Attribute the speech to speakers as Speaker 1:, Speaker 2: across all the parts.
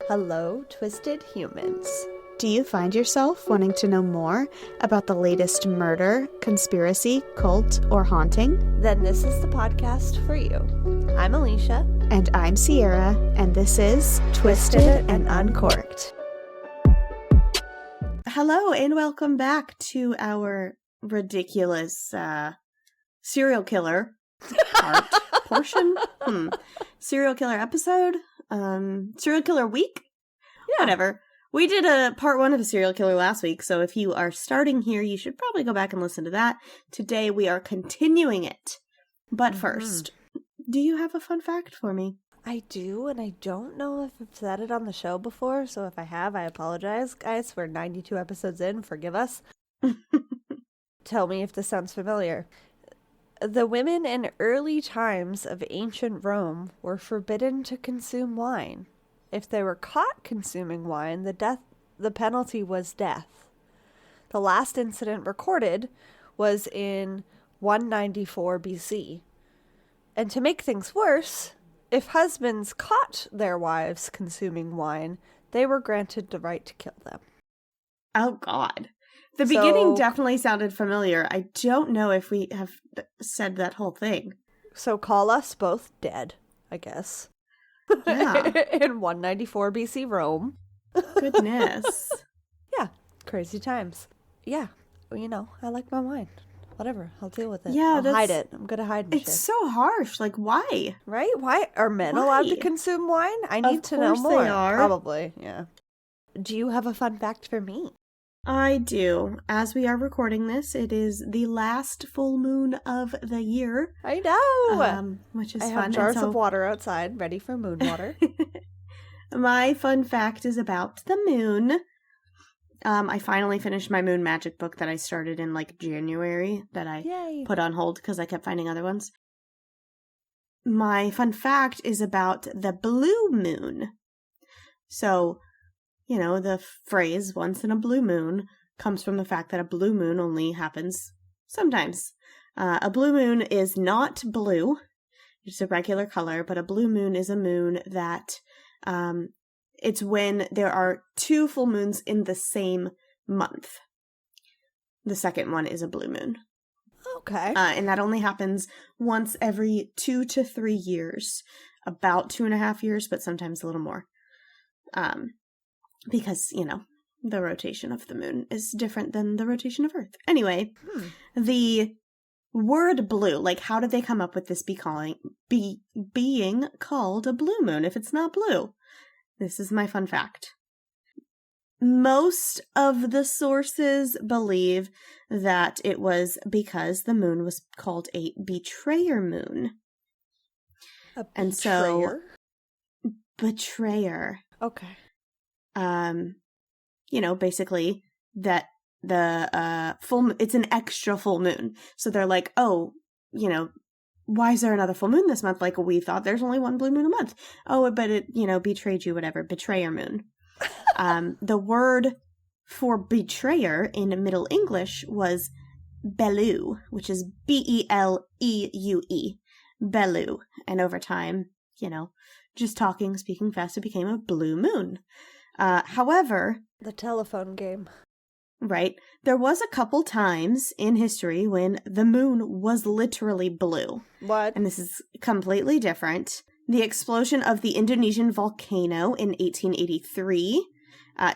Speaker 1: Hello, twisted humans.
Speaker 2: Do you find yourself wanting to know more about the latest murder, conspiracy, cult, or haunting?
Speaker 1: Then this is the podcast for you. I'm Alicia.
Speaker 2: And I'm Sierra, and this is Twisted and Uncorked. Hello, and welcome back to our ridiculous serial killer portion. Serial killer episode. Serial killer week?
Speaker 1: Yeah.
Speaker 2: Whatever. We did a part 1 of a serial killer last week, so if you are starting here, you should probably go back and listen to that. Today we are continuing it. But first, do you have a fun fact for me?
Speaker 1: I do, and I don't know if I've said it on the show before, so if I have, I apologize, guys. We're 92 episodes in. Forgive us. Tell me if this sounds familiar. The women in early times of ancient Rome were forbidden to consume wine. If they were caught consuming wine, the penalty was death. The last incident recorded was in 194 BC. And to make things worse, if husbands caught their wives consuming wine, they were granted the right to kill them.
Speaker 2: Oh, God. The beginning definitely sounded familiar. I don't know if we have said that whole thing.
Speaker 1: So call us both dead, I guess.
Speaker 2: Yeah.
Speaker 1: In 194 BC Rome.
Speaker 2: Goodness.
Speaker 1: Yeah. Crazy times. Yeah. Well, you know, I like my wine. Whatever. I'll deal with it.
Speaker 2: Yeah,
Speaker 1: I'll hide it. I'm going to hide my shit.
Speaker 2: It's so harsh. Like, why?
Speaker 1: Right? Why are men allowed to consume wine? I need to know more.
Speaker 2: They are.
Speaker 1: Probably. Yeah. Do you have a fun fact for me?
Speaker 2: I do. As we are recording this, it is the last full moon of the year.
Speaker 1: I know.
Speaker 2: Which is
Speaker 1: I
Speaker 2: fun.
Speaker 1: have jars of water outside ready for moon water.
Speaker 2: My fun fact is about the moon. I finally finished my moon magic book that I started in January that I put on hold because I kept finding other ones. My fun fact is about the blue moon. So, you know, the phrase once in a blue moon comes from the fact that a blue moon only happens sometimes. A blue moon is not blue. It's a regular color, but a blue moon is a moon that it's when there are 2 full moons in the same month. The second one is a blue moon.
Speaker 1: Okay.
Speaker 2: And that only happens once every 2 to 3 years. About 2.5 years, but sometimes a little more. Because, you know, the rotation of the moon is different than the rotation of Earth. Anyway, the word blue, how did they come up with this being called a blue moon if it's not blue? This is my fun fact. Most of the sources believe that it was because the moon was called a betrayer moon.
Speaker 1: A betrayer?
Speaker 2: And so, betrayer.
Speaker 1: Okay.
Speaker 2: You know, basically that the it's an extra full moon. So they're like, oh, you know, why is there another full moon this month? We thought there's only one blue moon a month. Oh, but it, you know, betrayed you, whatever. Betrayer moon. The word for betrayer in Middle English was bellew, which is Beleue. Bellew. And over time, you know, just speaking fast, it became a blue moon. However,
Speaker 1: the telephone game.
Speaker 2: Right. There was a couple times in history when the moon was literally blue.
Speaker 1: What?
Speaker 2: And this is completely different. The explosion of the Indonesian volcano in 1883,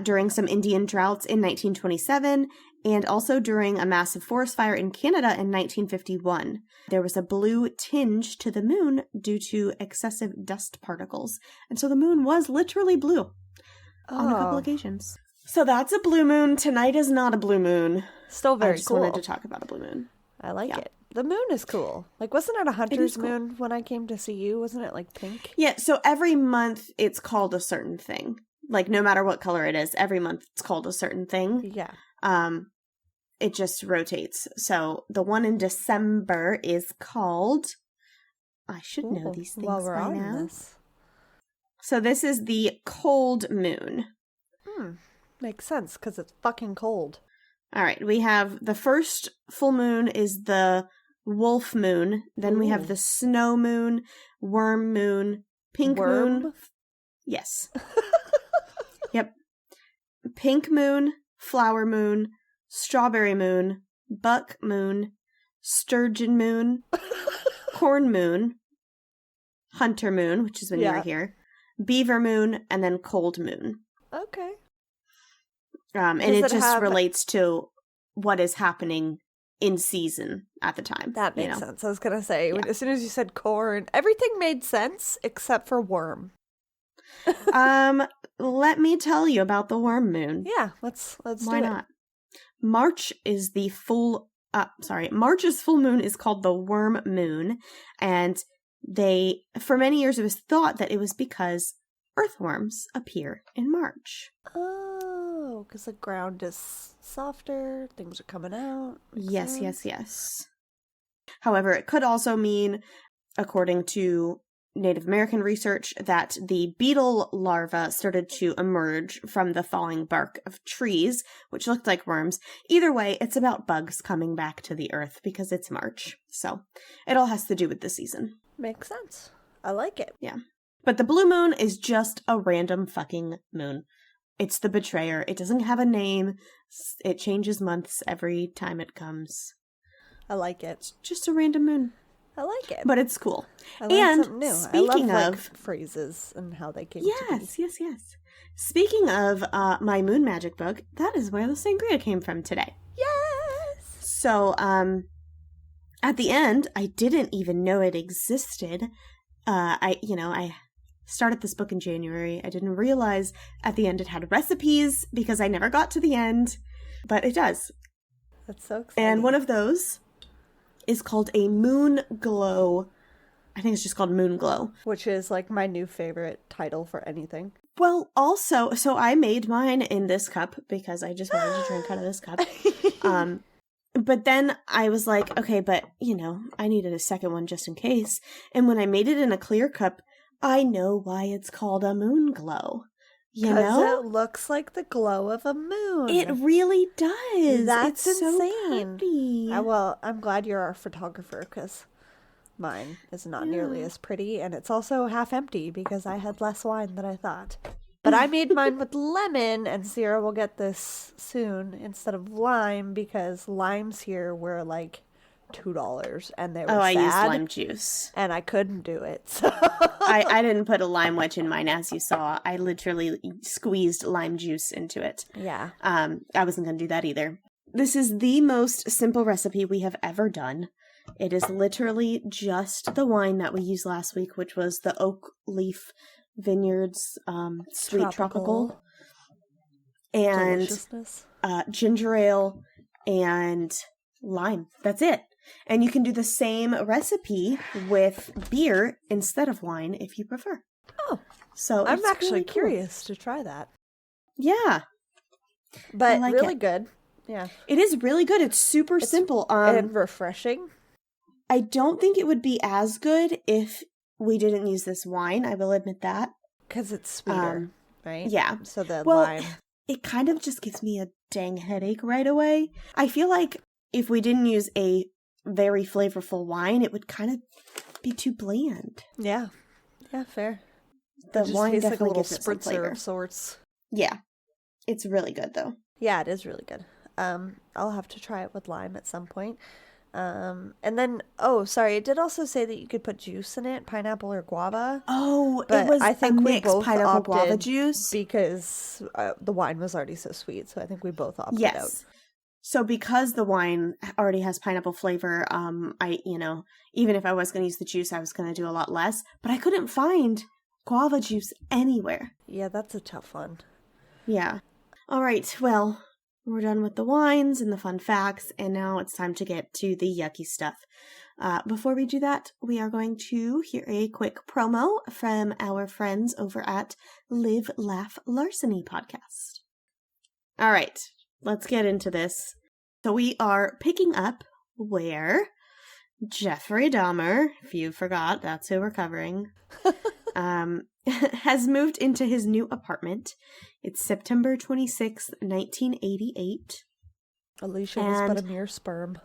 Speaker 2: during some Indian droughts in 1927, and also during a massive forest fire in Canada in 1951. There was a blue tinge to the moon due to excessive dust particles. And so the moon was literally blue on a couple occasions. So that's a blue moon. Tonight is not a blue moon.
Speaker 1: Still very cool.
Speaker 2: I just wanted to talk about a blue moon.
Speaker 1: I like it. The moon is cool. Wasn't it a hunter's moon when I came to see you? Wasn't it pink?
Speaker 2: Yeah, so every month it's called a certain thing. No matter what color it is, every month it's called a certain thing.
Speaker 1: Yeah.
Speaker 2: It just rotates. So the one in December is called... I should know these things by now. So this is the cold moon.
Speaker 1: Makes sense, because it's fucking cold.
Speaker 2: All right, we have the first full moon is the wolf moon. Then we have the snow moon, worm moon, pink moon. Yes. Yep. Pink moon, flower moon, strawberry moon, buck moon, sturgeon moon, corn moon, hunter moon, which is when you were here, beaver moon, and then cold moon.
Speaker 1: Okay.
Speaker 2: And it just relates to what is happening in season at the time.
Speaker 1: That makes sense. I was going to say, as soon as you said corn, everything made sense except for worm.
Speaker 2: Let me tell you about the worm moon.
Speaker 1: Yeah, let's
Speaker 2: Why not? March's full moon is called the worm moon, and for many years it was thought that it was because earthworms appear in March.
Speaker 1: Oh, because the ground is softer, things are coming out.
Speaker 2: Yes. However, it could also mean, according to Native American research, that the beetle larvae started to emerge from the falling bark of trees, which looked like worms. Either way, it's about bugs coming back to the earth because it's March. So it all has to do with the season.
Speaker 1: Makes sense. I like it.
Speaker 2: Yeah. But the blue moon is just a random fucking moon. It's the betrayer. It doesn't have a name. It changes months every time it comes.
Speaker 1: I like it.
Speaker 2: It's just a random moon.
Speaker 1: I like it.
Speaker 2: But it's cool.
Speaker 1: I learned something new.
Speaker 2: Speaking
Speaker 1: I love,
Speaker 2: of
Speaker 1: phrases and how they came
Speaker 2: to
Speaker 1: be.
Speaker 2: Yes. Speaking of my moon magic book, that is where the sangria came from today.
Speaker 1: Yes!
Speaker 2: So, at the end, I didn't even know it existed. I started this book in January. I didn't realize at the end it had recipes because I never got to the end, but it does.
Speaker 1: That's so exciting.
Speaker 2: And one of those is called a Moon Glow. I think it's just called Moon Glow.
Speaker 1: Which is like my new favorite title for anything.
Speaker 2: Well, also, so I made mine in this cup because I just wanted to drink out of this cup. But then I was like, okay, but, I needed a second one just in case. And when I made it in a clear cup, I know why it's called a Moon Glow.
Speaker 1: Because it looks like the glow of a moon.
Speaker 2: It really does.
Speaker 1: That's
Speaker 2: it's
Speaker 1: insane.
Speaker 2: So
Speaker 1: well, I'm glad you're our photographer because mine is not nearly as pretty. And it's also half empty because I had less wine than I thought. But I made mine with lemon, and Sierra will get this soon instead of lime because limes here were like $2 and they were sad.
Speaker 2: I used lime juice.
Speaker 1: And I couldn't do it. So
Speaker 2: I didn't put a lime wedge in mine, as you saw. I literally squeezed lime juice into it.
Speaker 1: Yeah.
Speaker 2: I wasn't going to do that either. This is the most simple recipe we have ever done. It is literally just the wine that we used last week, which was the Oak Leaf Vineyards Sweet Tropical. And ginger ale and lime. That's it. And you can do the same recipe with beer instead of wine if you prefer.
Speaker 1: Oh.
Speaker 2: So
Speaker 1: I'm actually
Speaker 2: really cool.
Speaker 1: curious to try that.
Speaker 2: Yeah.
Speaker 1: But really good. Yeah.
Speaker 2: It is really good. It's super simple.
Speaker 1: And refreshing.
Speaker 2: I don't think it would be as good if we didn't use this wine. I will admit that.
Speaker 1: Because it's sweeter, right?
Speaker 2: Yeah.
Speaker 1: So the lime.
Speaker 2: It kind of just gives me a dang headache right away. I feel like if we didn't use a very flavorful wine, it would kind of be too bland.
Speaker 1: Yeah. Yeah, fair.
Speaker 2: The wine
Speaker 1: tastes
Speaker 2: definitely
Speaker 1: like a little
Speaker 2: gives it some
Speaker 1: spritzer
Speaker 2: flavor.
Speaker 1: of sorts.
Speaker 2: Yeah. It's really good, though.
Speaker 1: Yeah, it is really good. I'll have to try it with lime at some point. And then, it did also say that you could put juice in it, pineapple or guava.
Speaker 2: Oh,
Speaker 1: but
Speaker 2: it was
Speaker 1: I think we both
Speaker 2: pineapple guava juice
Speaker 1: because the wine was already so sweet. So I think we both opted out.
Speaker 2: So because the wine already has pineapple flavor, even if I was going to use the juice, I was going to do a lot less. But I couldn't find guava juice anywhere.
Speaker 1: Yeah, that's a tough one.
Speaker 2: Yeah. All right. Well, we're done with the wines and the fun facts, and now it's time to get to the yucky stuff. Before we do that, we are going to hear a quick promo from our friends over at Live, Laugh, Larceny podcast. All right. Let's get into this. So we are picking up where Jeffrey Dahmer, if you forgot, that's who we're covering, has moved into his new apartment. It's September 26th, 1988.
Speaker 1: Alicia was but a mere sperm.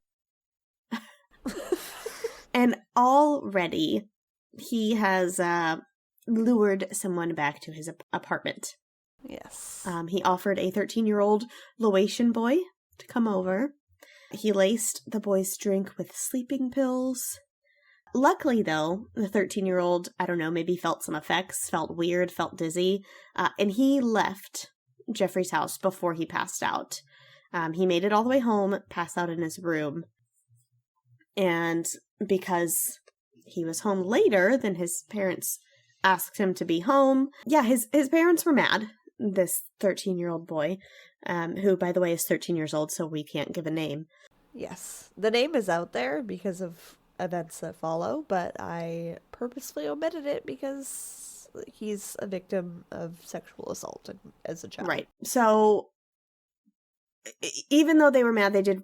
Speaker 2: And already he has lured someone back to his apartment.
Speaker 1: Yes.
Speaker 2: He offered a 13-year-old Laotian boy to come over. He laced the boy's drink with sleeping pills. Luckily, though, the 13-year-old, I don't know, maybe felt some effects, felt weird, felt dizzy, and he left Jeffrey's house before he passed out. He made it all the way home, passed out in his room. And because he was home later than his parents asked him to be home, yeah, his parents were mad. This 13-year-old boy, who, by the way, is 13 years old, so we can't give a name.
Speaker 1: Yes. The name is out there because of events that follow, but I purposely omitted it because he's a victim of sexual assault as a child.
Speaker 2: Right. So, even though they were mad, they did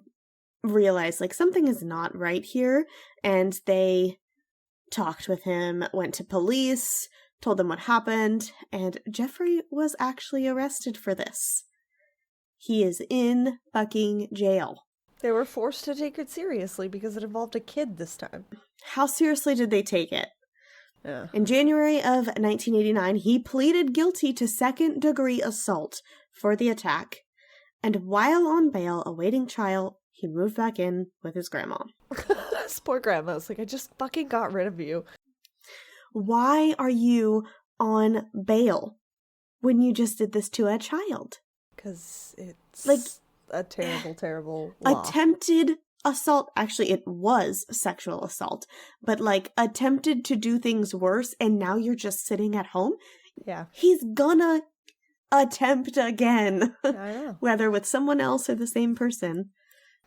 Speaker 2: realize, like, something is not right here, and they talked with him, went to police, told them what happened, and Jeffrey was actually arrested for this. He is in fucking jail.
Speaker 1: They were forced to take it seriously because it involved a kid this time.
Speaker 2: How seriously did they take it?
Speaker 1: Yeah.
Speaker 2: In January of 1989, he pleaded guilty to second-degree assault for the attack, and while on bail awaiting trial, he moved back in with his grandma.
Speaker 1: This poor grandma was like, I just fucking got rid of you.
Speaker 2: Why are you on bail when you just did this to a child?
Speaker 1: Because it's
Speaker 2: like
Speaker 1: a terrible, terrible law.
Speaker 2: Attempted assault. Actually, it was sexual assault, but like attempted to do things worse, and now you're just sitting at home?
Speaker 1: Yeah.
Speaker 2: He's gonna attempt again.
Speaker 1: I know.
Speaker 2: Whether with someone else or the same person.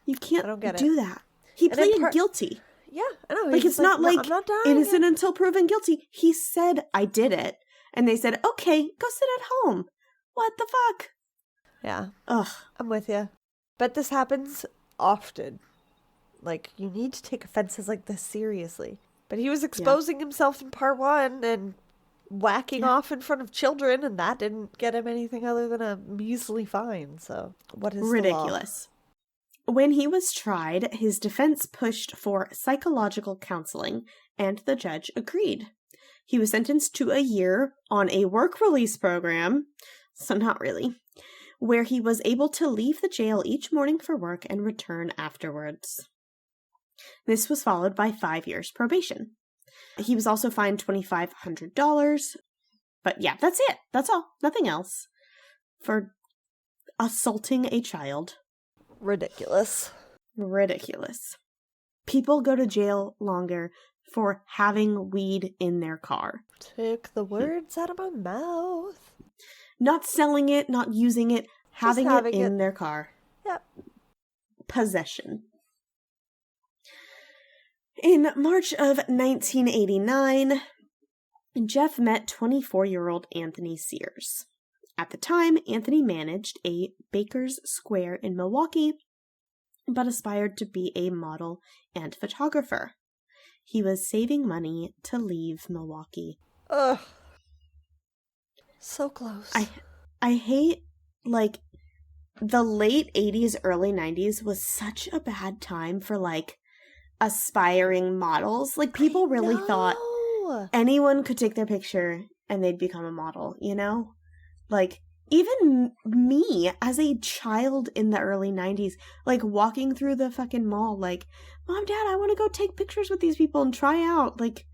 Speaker 2: You can't do that. He
Speaker 1: and
Speaker 2: pleaded guilty.
Speaker 1: Yeah, I know.
Speaker 2: Like, it's not like
Speaker 1: I'm not dying
Speaker 2: innocent until proven guilty. He said, I did it. And they said, okay, go sit at home. What the fuck?
Speaker 1: Yeah.
Speaker 2: Ugh.
Speaker 1: I'm with you. But this happens often. Like, you need to take offenses like this seriously. But he was exposing himself in part 1 and whacking off in front of children, and that didn't get him anything other than a measly fine. So, what is
Speaker 2: ridiculous? When he was tried, his defense pushed for psychological counseling, and the judge agreed. He was sentenced to a year on a work release program, so not really, where he was able to leave the jail each morning for work and return afterwards. This was followed by 5 years probation. He was also fined $2,500, but yeah, that's it. That's all. Nothing else. For assaulting a child.
Speaker 1: Ridiculous.
Speaker 2: People go to jail longer for having weed in their car.
Speaker 1: Took the words out of my mouth.
Speaker 2: Not selling it, not using it, having it in their car.
Speaker 1: Yep.
Speaker 2: Possession. In March of 1989, Jeff met 24-year-old Anthony Sears. At the time, Anthony managed a Baker's Square in Milwaukee, but aspired to be a model and photographer. He was saving money to leave Milwaukee.
Speaker 1: Ugh. So close.
Speaker 2: I hate, like, the late 80s, early 90s was such a bad time for, like, aspiring models. Like, people really thought anyone could take their picture and they'd become a model, you know? Like, even me, as a child in the early 90s, like, walking through the fucking mall, like, Mom, Dad, I want to go take pictures with these people and try out. Like,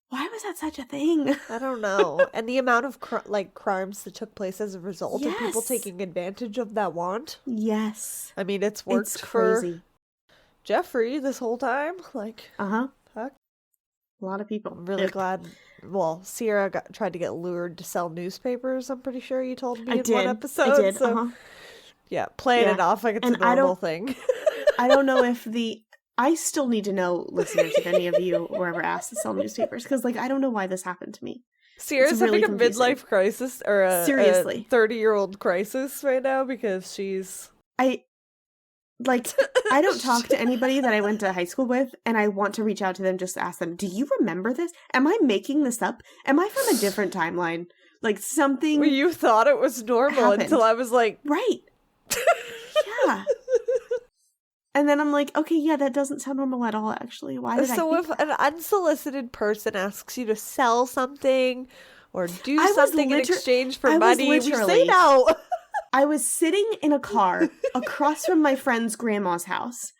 Speaker 2: why was that such a thing?
Speaker 1: I don't know. And the amount of, crimes that took place as a result of people taking advantage of that want.
Speaker 2: Yes.
Speaker 1: I mean, it's worked for Jeffrey this whole time. Like,
Speaker 2: fuck.
Speaker 1: A
Speaker 2: lot of people.
Speaker 1: I'm really glad. Well, Sierra tried to get lured to sell newspapers. I'm pretty sure you told me one episode.
Speaker 2: I did.
Speaker 1: So, yeah, playing it off like it's a normal thing.
Speaker 2: I don't know if I still need to know, listeners, if any of you were ever asked to sell newspapers, because, like, I don't know why this happened to me.
Speaker 1: Sierra's having a midlife crisis, or a 30-year-old crisis right now, because she's... I don't talk to anybody that I went to high school with, and I want to reach out to them just to ask them, do you remember this? Am I making this up? Am I from a different timeline? Like, something... Well, you thought it was normal happened. Until I was like...
Speaker 2: Right. Yeah. And then I'm like, okay, yeah, that doesn't sound normal at all, actually. Why did I think
Speaker 1: if an unsolicited person asks you to sell something, or do something in exchange for money. We say no.
Speaker 2: I was sitting in a car across from my friend's grandma's house.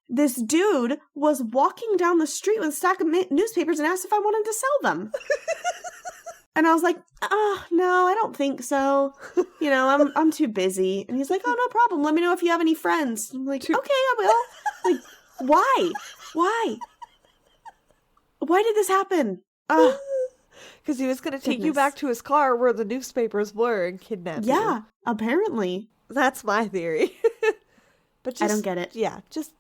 Speaker 2: This dude was walking down the street with a stack of newspapers and asked if I wanted to sell them. And I was like, oh, no, I don't think so. You know, I'm too busy. And he's like, oh, no problem. Let me know if you have any friends. I'm like, okay, I will. Like, why? Why did this happen?
Speaker 1: Because he was going to take you back to his car where the newspapers were and kidnap you.
Speaker 2: Yeah, apparently.
Speaker 1: That's my theory. But just,
Speaker 2: I don't get it.
Speaker 1: Yeah, just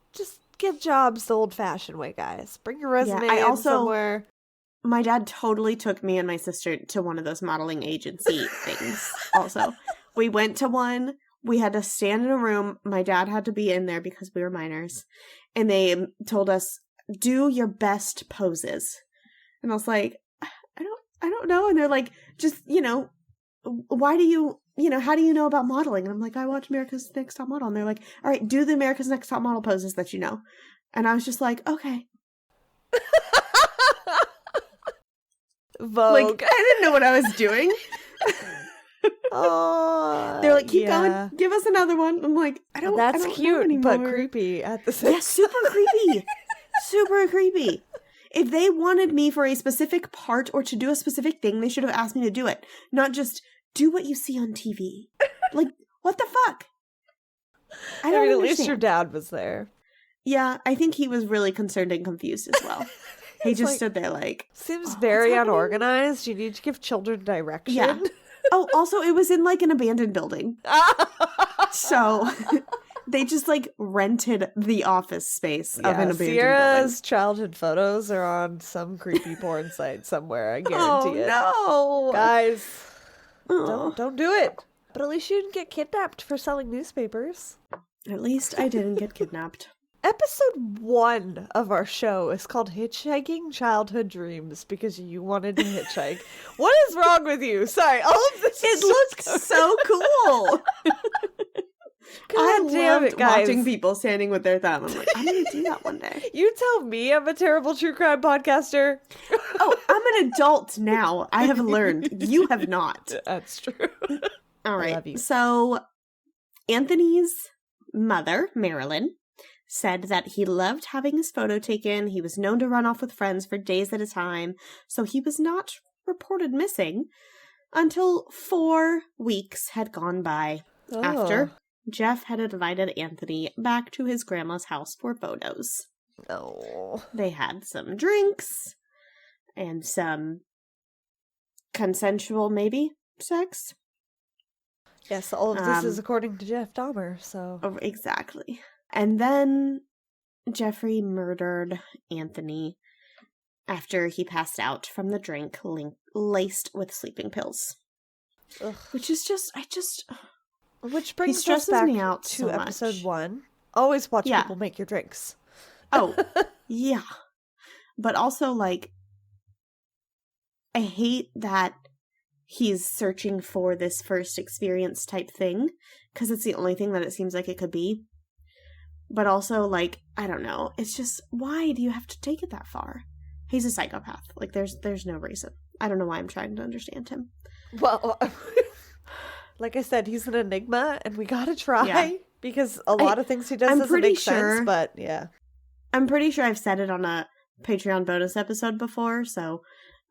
Speaker 1: get jobs the old-fashioned way, guys. Bring your resume in somewhere.
Speaker 2: My dad totally took me and my sister to one of those modeling agency things. Also, we went to one. We had to stand in a room. My dad had to be in there because we were minors. And they told us, do your best poses. And I was like, I don't know. And they're like, just, you know, why do you, you know, how do you know about modeling? And I'm like, I watch America's Next Top Model. And they're like, all right, do the America's Next Top Model poses that you know. And I was just like, okay.
Speaker 1: Vogue.
Speaker 2: Like, I didn't know what I was doing.
Speaker 1: Oh,
Speaker 2: they're like, keep going. Give us another one. I'm like, I don't.
Speaker 1: That's
Speaker 2: I don't
Speaker 1: cute, but creepy at the same.
Speaker 2: Yeah, super creepy. Super creepy. If they wanted me for a specific part or to do a specific thing, they should have asked me to do it, not just do what you see on TV. Like, what the fuck?
Speaker 1: I mean, at least your dad was there.
Speaker 2: Yeah, I think he was really concerned and confused as well. He just stood there like...
Speaker 1: Seems very unorganized. You need to give children direction.
Speaker 2: Yeah. Oh, also, it was in like an abandoned building. So they just like rented the office space of an abandoned
Speaker 1: Sierra's
Speaker 2: building.
Speaker 1: childhood photos are on some creepy porn site somewhere. I guarantee it.
Speaker 2: Oh, no.
Speaker 1: Guys, don't do it. But at least you didn't get kidnapped for selling newspapers.
Speaker 2: At least I didn't get kidnapped.
Speaker 1: Episode 1 of our show is called Hitchhiking Childhood Dreams because you wanted to hitchhike. What is wrong with you? Sorry, all of this
Speaker 2: It looks so cool. I loved watching people standing with their thumb. I'm like, I'm going to do that one day.
Speaker 1: You tell me I'm a terrible true crime podcaster.
Speaker 2: Oh, I'm an adult now. I have learned. You have not.
Speaker 1: That's true.
Speaker 2: All right.
Speaker 1: I love you.
Speaker 2: So Anthony's mother, Marilyn, said that he loved having his photo taken. He was known to run off with friends for days at a time, so he was not reported missing until 4 weeks had gone by after Jeff had invited Anthony back to his grandma's house for photos.
Speaker 1: Oh.
Speaker 2: They had some drinks and some consensual, maybe, sex.
Speaker 1: Yes, all of this is according to Jeff Dahmer, so...
Speaker 2: Oh, exactly. And then Jeffrey murdered Anthony after he passed out from the drink laced with sleeping pills.
Speaker 1: Ugh.
Speaker 2: Which is just,
Speaker 1: Which brings us back to episode 1. Always watch people make your drinks.
Speaker 2: Oh, yeah. But also, like, I hate that he's searching for this first experience type thing, because it's the only thing that it seems like it could be. But also, like, I don't know. It's just, why do you have to take it that far? He's a psychopath. Like, there's no reason. I don't know why I'm trying to understand him.
Speaker 1: Well, like I said, he's an enigma, and we gotta try, because a lot of things he does doesn't make sense, but yeah.
Speaker 2: I'm pretty sure I've said it on a Patreon bonus episode before, so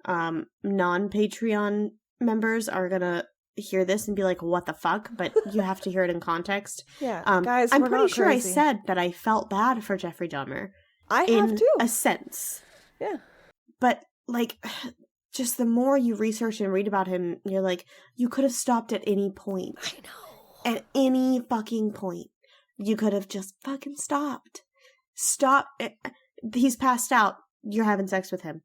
Speaker 2: non-Patreon members are gonna hear this and be like, what the fuck? But you have to hear it in context.
Speaker 1: Yeah, guys,
Speaker 2: I'm pretty sure I said that I felt bad for Jeffrey Dahmer.
Speaker 1: I have too.
Speaker 2: In a sense.
Speaker 1: Yeah.
Speaker 2: But, like, just the more you research and read about him, you're like, you could have stopped at any point.
Speaker 1: I know.
Speaker 2: At any fucking point. You could have just fucking stopped. Stop. He's passed out. You're having sex with him.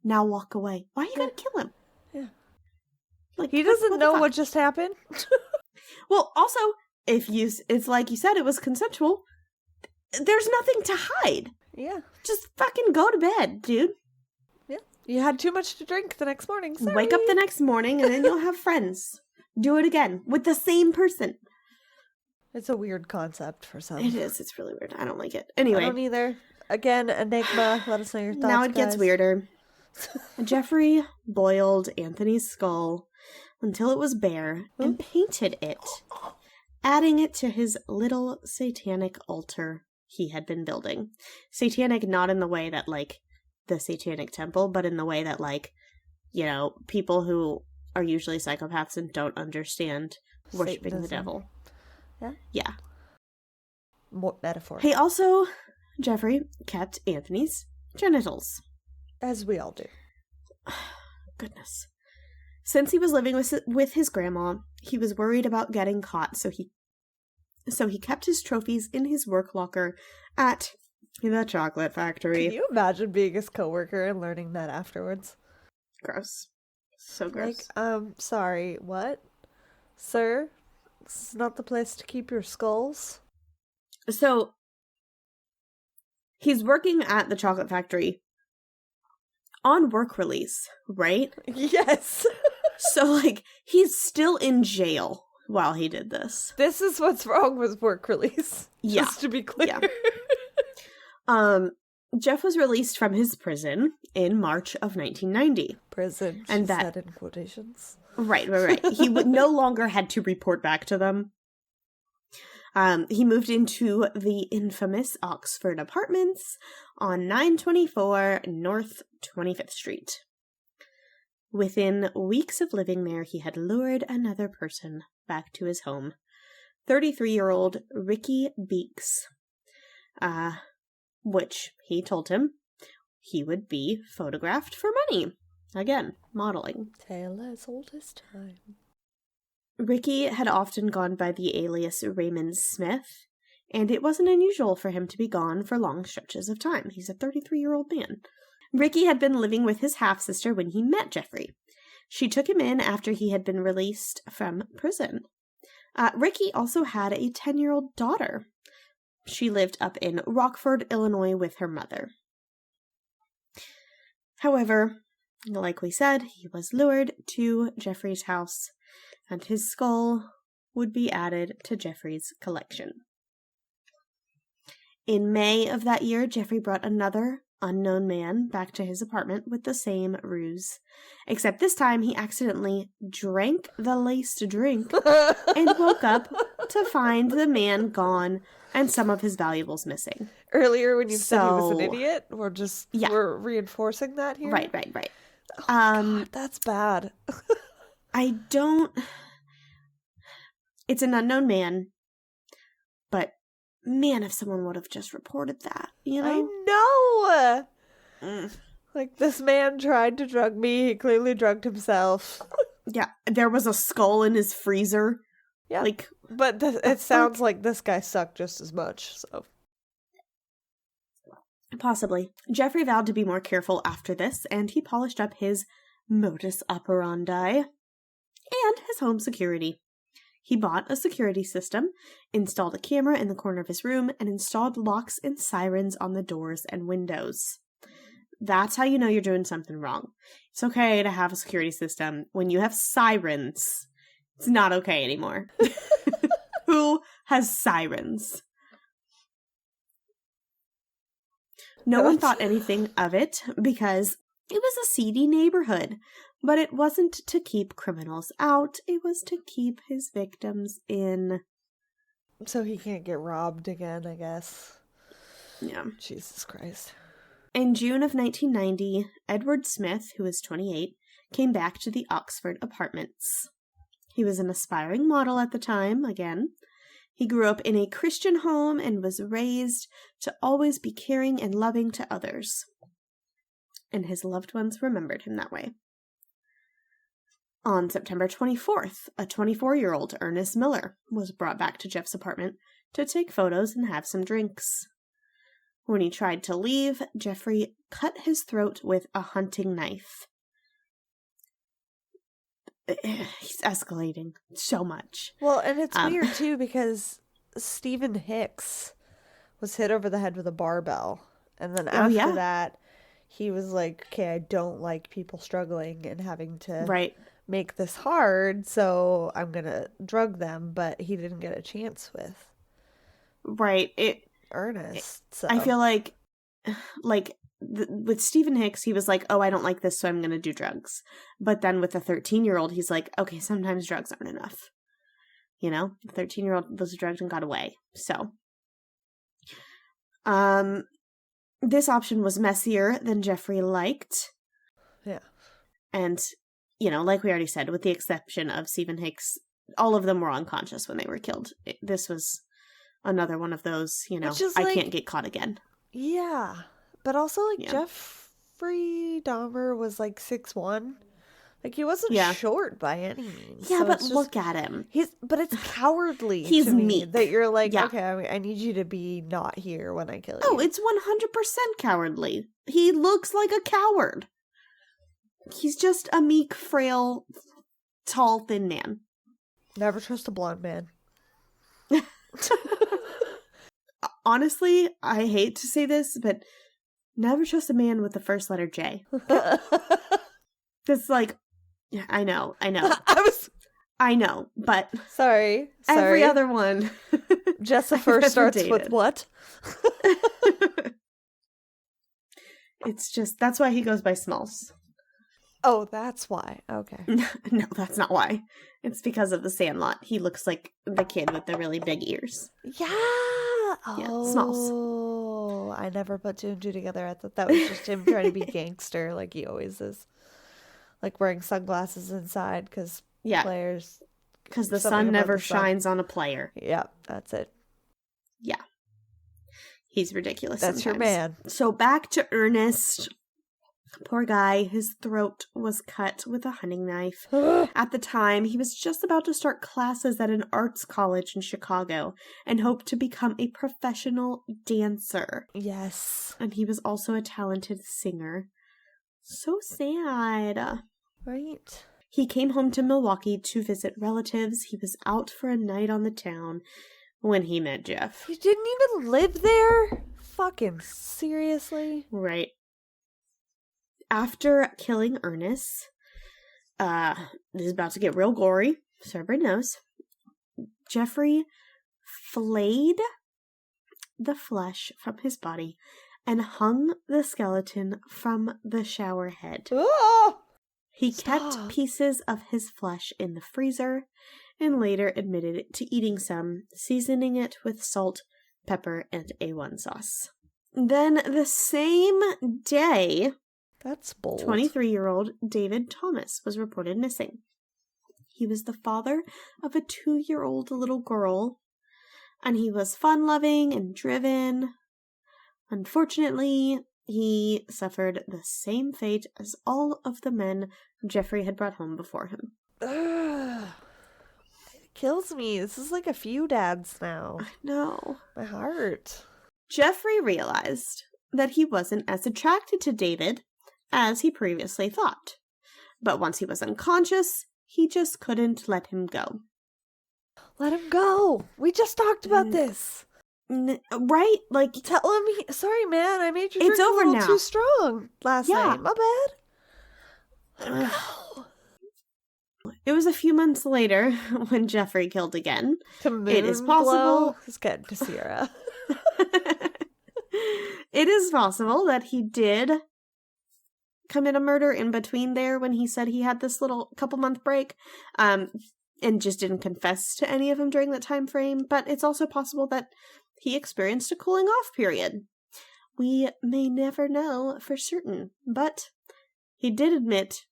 Speaker 2: Now walk away. Why are you gonna kill him?
Speaker 1: Yeah.
Speaker 2: Like,
Speaker 1: he doesn't know what just happened.
Speaker 2: Well, also, it's like you said, it was consensual. There's nothing to hide.
Speaker 1: Yeah.
Speaker 2: Just fucking go to bed, dude.
Speaker 1: Yeah. You had too much to drink the next morning. Sorry.
Speaker 2: Wake up the next morning and then you'll have friends. Do it again with the same person.
Speaker 1: It's a weird concept for some.
Speaker 2: It is. It's really weird. I don't like it. Anyway.
Speaker 1: I don't either. Again, enigma. Let us know your thoughts,
Speaker 2: Now it gets weirder. Jeffrey boiled Anthony's skull until it was bare and painted it, adding it to his little satanic altar he had been building. Satanic not in the way that, like, the Satanic Temple, but in the way that, like, you know, people who are usually psychopaths and don't understand worshipping Satanism. The devil.
Speaker 1: Yeah?
Speaker 2: Yeah.
Speaker 1: More metaphor.
Speaker 2: He also, Jeffrey, kept Anthony's genitals.
Speaker 1: As we all do.
Speaker 2: Goodness. Since he was living with his grandma, he was worried about getting caught, so he kept his trophies in his work locker at the chocolate factory.
Speaker 1: Can you imagine being his coworker and learning that afterwards?
Speaker 2: Gross. So gross.
Speaker 1: Like, sorry, what? Sir? This is not the place to keep your skulls?
Speaker 2: So, he's working at the chocolate factory on work release, right?
Speaker 1: Yes.
Speaker 2: So, like, he's still in jail while he did this.
Speaker 1: This is what's wrong with work release.
Speaker 2: Yeah.
Speaker 1: Just to be clear.
Speaker 2: Yeah. Jeff was released from his prison in March of 1990.
Speaker 1: Prison, and that said in quotations.
Speaker 2: Right. He no longer had to report back to them. He moved into the infamous Oxford Apartments on 924 North 25th Street. Within weeks of living there, he had lured another person back to his home, 33-year-old Ricky Beeks, which he told him he would be photographed for money. Again, modeling.
Speaker 1: Tale as old as time.
Speaker 2: Ricky had often gone by the alias Raymond Smith, and it wasn't unusual for him to be gone for long stretches of time. He's a 33-year-old man. Ricky had been living with his half-sister when he met Jeffrey. She took him in after he had been released from prison. Ricky also had a 10-year-old daughter. She lived up in Rockford, Illinois with her mother. However, like we said, he was lured to Jeffrey's house, and his skull would be added to Jeffrey's collection. In May of that year, Jeffrey brought another unknown man back to his apartment with the same ruse. Except this time he accidentally drank the laced drink and woke up to find the man gone and some of his valuables missing.
Speaker 1: Earlier when you said he was an idiot, we're reinforcing that here?
Speaker 2: Right.
Speaker 1: Oh, God, that's bad.
Speaker 2: It's an unknown man, but man, if someone would have just reported that, you know?
Speaker 1: I know! Like, this man tried to drug me, he clearly drugged himself.
Speaker 2: Yeah, there was a skull in his freezer.
Speaker 1: Yeah, but it sounds like this guy sucked just as much, so.
Speaker 2: Possibly. Jeffrey vowed to be more careful after this, and he polished up his modus operandi and his home security. He bought a security system, installed a camera in the corner of his room, and installed locks and sirens on the doors and windows. That's how you know you're doing something wrong. It's okay to have a security system. When you have sirens, it's not okay anymore. Who has sirens? No one thought anything of it because it was a seedy neighborhood. But it wasn't to keep criminals out, it was to keep his victims in.
Speaker 1: So he can't get robbed again, I guess.
Speaker 2: Yeah.
Speaker 1: Jesus Christ.
Speaker 2: In June of 1990, Edward Smith, who was 28, came back to the Oxford Apartments. He was an aspiring model at the time, again. He grew up in a Christian home and was raised to always be caring and loving to others. And his loved ones remembered him that way. On September 24th, a 24-year-old Ernest Miller was brought back to Jeff's apartment to take photos and have some drinks. When he tried to leave, Jeffrey cut his throat with a hunting knife. He's escalating so much.
Speaker 1: Well, and it's weird, too, because Stephen Hicks was hit over the head with a barbell. And then after that, he was like, okay, I don't like people struggling and having to make this hard, so I'm going to drug them. But he didn't get a chance with
Speaker 2: Ernest.
Speaker 1: So.
Speaker 2: I feel like with Stephen Hicks, he was like, oh, I don't like this, so I'm going to do drugs. But then with the 13-year-old, he's like, okay, sometimes drugs aren't enough. You know, the 13-year-old was drugged and got away. So, this option was messier than Jeffrey liked.
Speaker 1: Yeah.
Speaker 2: And, you know, like we already said, with the exception of Stephen Hicks, all of them were unconscious when they were killed. This was another one of those, you know, I can't get caught again.
Speaker 1: Yeah. But also, like, Jeffrey Dahmer was, like, 6'1". Like, he wasn't short by any means.
Speaker 2: Yeah, so but look at him.
Speaker 1: But it's cowardly
Speaker 2: he's
Speaker 1: to me
Speaker 2: meek.
Speaker 1: That you're like, okay, I need you to be not here when I kill you.
Speaker 2: Oh, it's 100% cowardly. He looks like a coward. He's just a meek, frail, tall, thin man.
Speaker 1: Never trust a blonde man.
Speaker 2: Honestly, I hate to say this, but never trust a man with the first letter J. It's like, I know. I know, but
Speaker 1: sorry.
Speaker 2: Every other one.
Speaker 1: Jessifer starts with what?
Speaker 2: It's just, that's why he goes by Smalls.
Speaker 1: Oh, that's why. Okay.
Speaker 2: No, that's not why. It's because of the Sandlot. He looks like the kid with the really big ears.
Speaker 1: Yeah.
Speaker 2: Yeah, Smalls.
Speaker 1: Oh, I never put two and two together. I thought that was just him trying to be gangster like he always is. Like wearing sunglasses inside because players...
Speaker 2: Because the sun never shines on a player.
Speaker 1: Yeah, that's it.
Speaker 2: Yeah. He's ridiculous
Speaker 1: That's
Speaker 2: sometimes.
Speaker 1: Your man.
Speaker 2: So back to Ernest. Poor guy, his throat was cut with a hunting knife. At the time, he was just about to start classes at an arts college in Chicago and hoped to become a professional dancer.
Speaker 1: Yes.
Speaker 2: And he was also a talented singer. So sad.
Speaker 1: Right.
Speaker 2: He came home to Milwaukee to visit relatives. He was out for a night on the town when he met Jeff.
Speaker 1: He didn't even live there? Fucking seriously?
Speaker 2: Right. After killing Ernest, this is about to get real gory, so everybody knows. Jeffrey flayed the flesh from his body and hung the skeleton from the shower head.
Speaker 1: Oh!
Speaker 2: He kept pieces of his flesh in the freezer and later admitted to eating some, seasoning it with salt, pepper, and A1 sauce. Then the same day...
Speaker 1: That's bold.
Speaker 2: 23-year-old David Thomas was reported missing. He was the father of a 2-year-old little girl, and he was fun-loving and driven. Unfortunately, he suffered the same fate as all of the men Jeffrey had brought home before him.
Speaker 1: Ugh. It kills me. This is like a few dads now.
Speaker 2: I know.
Speaker 1: My heart.
Speaker 2: Jeffrey realized that he wasn't as attracted to David as he previously thought. But once he was unconscious, he just couldn't let him go.
Speaker 1: Let him go! We just talked about this!
Speaker 2: Right? Like,
Speaker 1: tell him, sorry man, I made you drink
Speaker 2: it's over
Speaker 1: a little
Speaker 2: now.
Speaker 1: Too strong last night. My bad. Let him go.
Speaker 2: It was a few months later when Jeffrey killed again. It is possible.
Speaker 1: He's getting to Sierra.
Speaker 2: It is possible that he did commit a murder in between there when he said he had this little couple-month break, and just didn't confess to any of them during that time frame. But it's also possible that he experienced a cooling-off period. We may never know for certain, but he did admit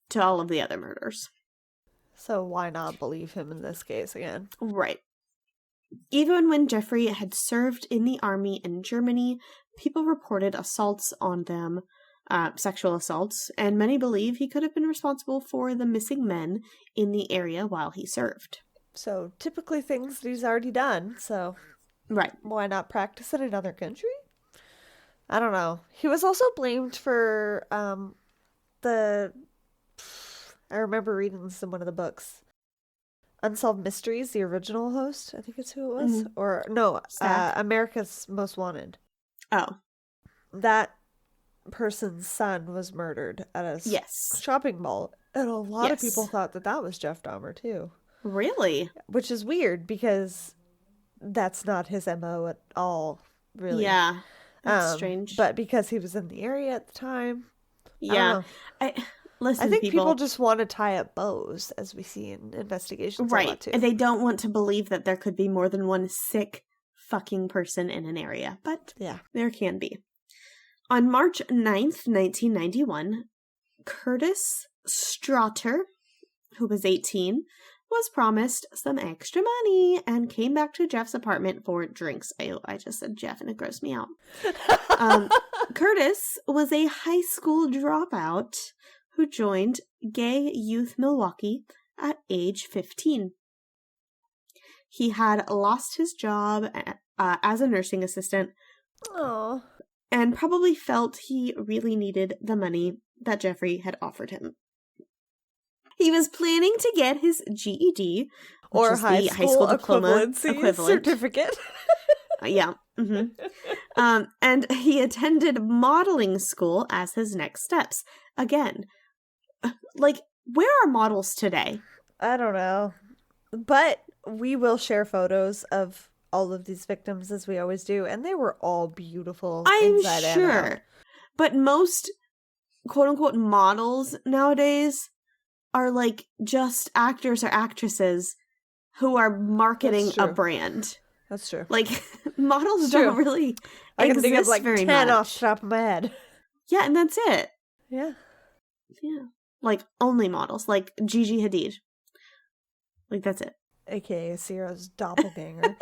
Speaker 2: to all of the other murders.
Speaker 1: So why not believe him in this case again?
Speaker 2: Right. Even when Jeffrey had served in the army in Germany, people reported assaults on them, sexual assaults, and many believe he could have been responsible for the missing men in the area while he served.
Speaker 1: So typically things that he's already done, so
Speaker 2: right.
Speaker 1: Why not practice in another country? I don't know. He was also blamed for I remember reading this in one of the books. Unsolved Mysteries, the original host, I think it's who it was. Mm-hmm. Or, no, America's Most Wanted.
Speaker 2: Oh.
Speaker 1: That person's son was murdered at a shopping mall. And a lot of people thought that was Jeff Dahmer, too.
Speaker 2: Really?
Speaker 1: Which is weird, because that's not his MO at all, really.
Speaker 2: Yeah. That's strange.
Speaker 1: But because he was in the area at the time.
Speaker 2: Yeah.
Speaker 1: I think people just want to tie up bows, as we see in investigations a lot too.
Speaker 2: And they don't want to believe that there could be more than one sick fucking person in an area. But there can be. On March 9th, 1991, Curtis Straughter, who was 18, was promised some extra money and came back to Jeff's apartment for drinks. I just said Jeff and it grossed me out. Curtis was a high school dropout who joined Gay Youth Milwaukee at age 15. He had lost his job as a nursing assistant.
Speaker 1: Aww.
Speaker 2: And probably felt he really needed the money that Jeffrey had offered him. He was planning to get his GED,
Speaker 1: or high school diploma equivalent certificate.
Speaker 2: Yeah. Mm-hmm. And he attended modeling school as his next steps. Again, like, where are models today?
Speaker 1: I don't know. But we will share photos of all of these victims, as we always do, and they were all beautiful.
Speaker 2: I'm sure. But most quote-unquote models nowadays are like just actors or actresses who are marketing a brand.
Speaker 1: That's true.
Speaker 2: Like, models don't really
Speaker 1: I can think of like
Speaker 2: very
Speaker 1: 10
Speaker 2: much.
Speaker 1: off the top of my head.
Speaker 2: Yeah, and that's it.
Speaker 1: Yeah.
Speaker 2: Like, only models. Like Gigi Hadid. Like, that's it.
Speaker 1: AKA Ciara's doppelganger.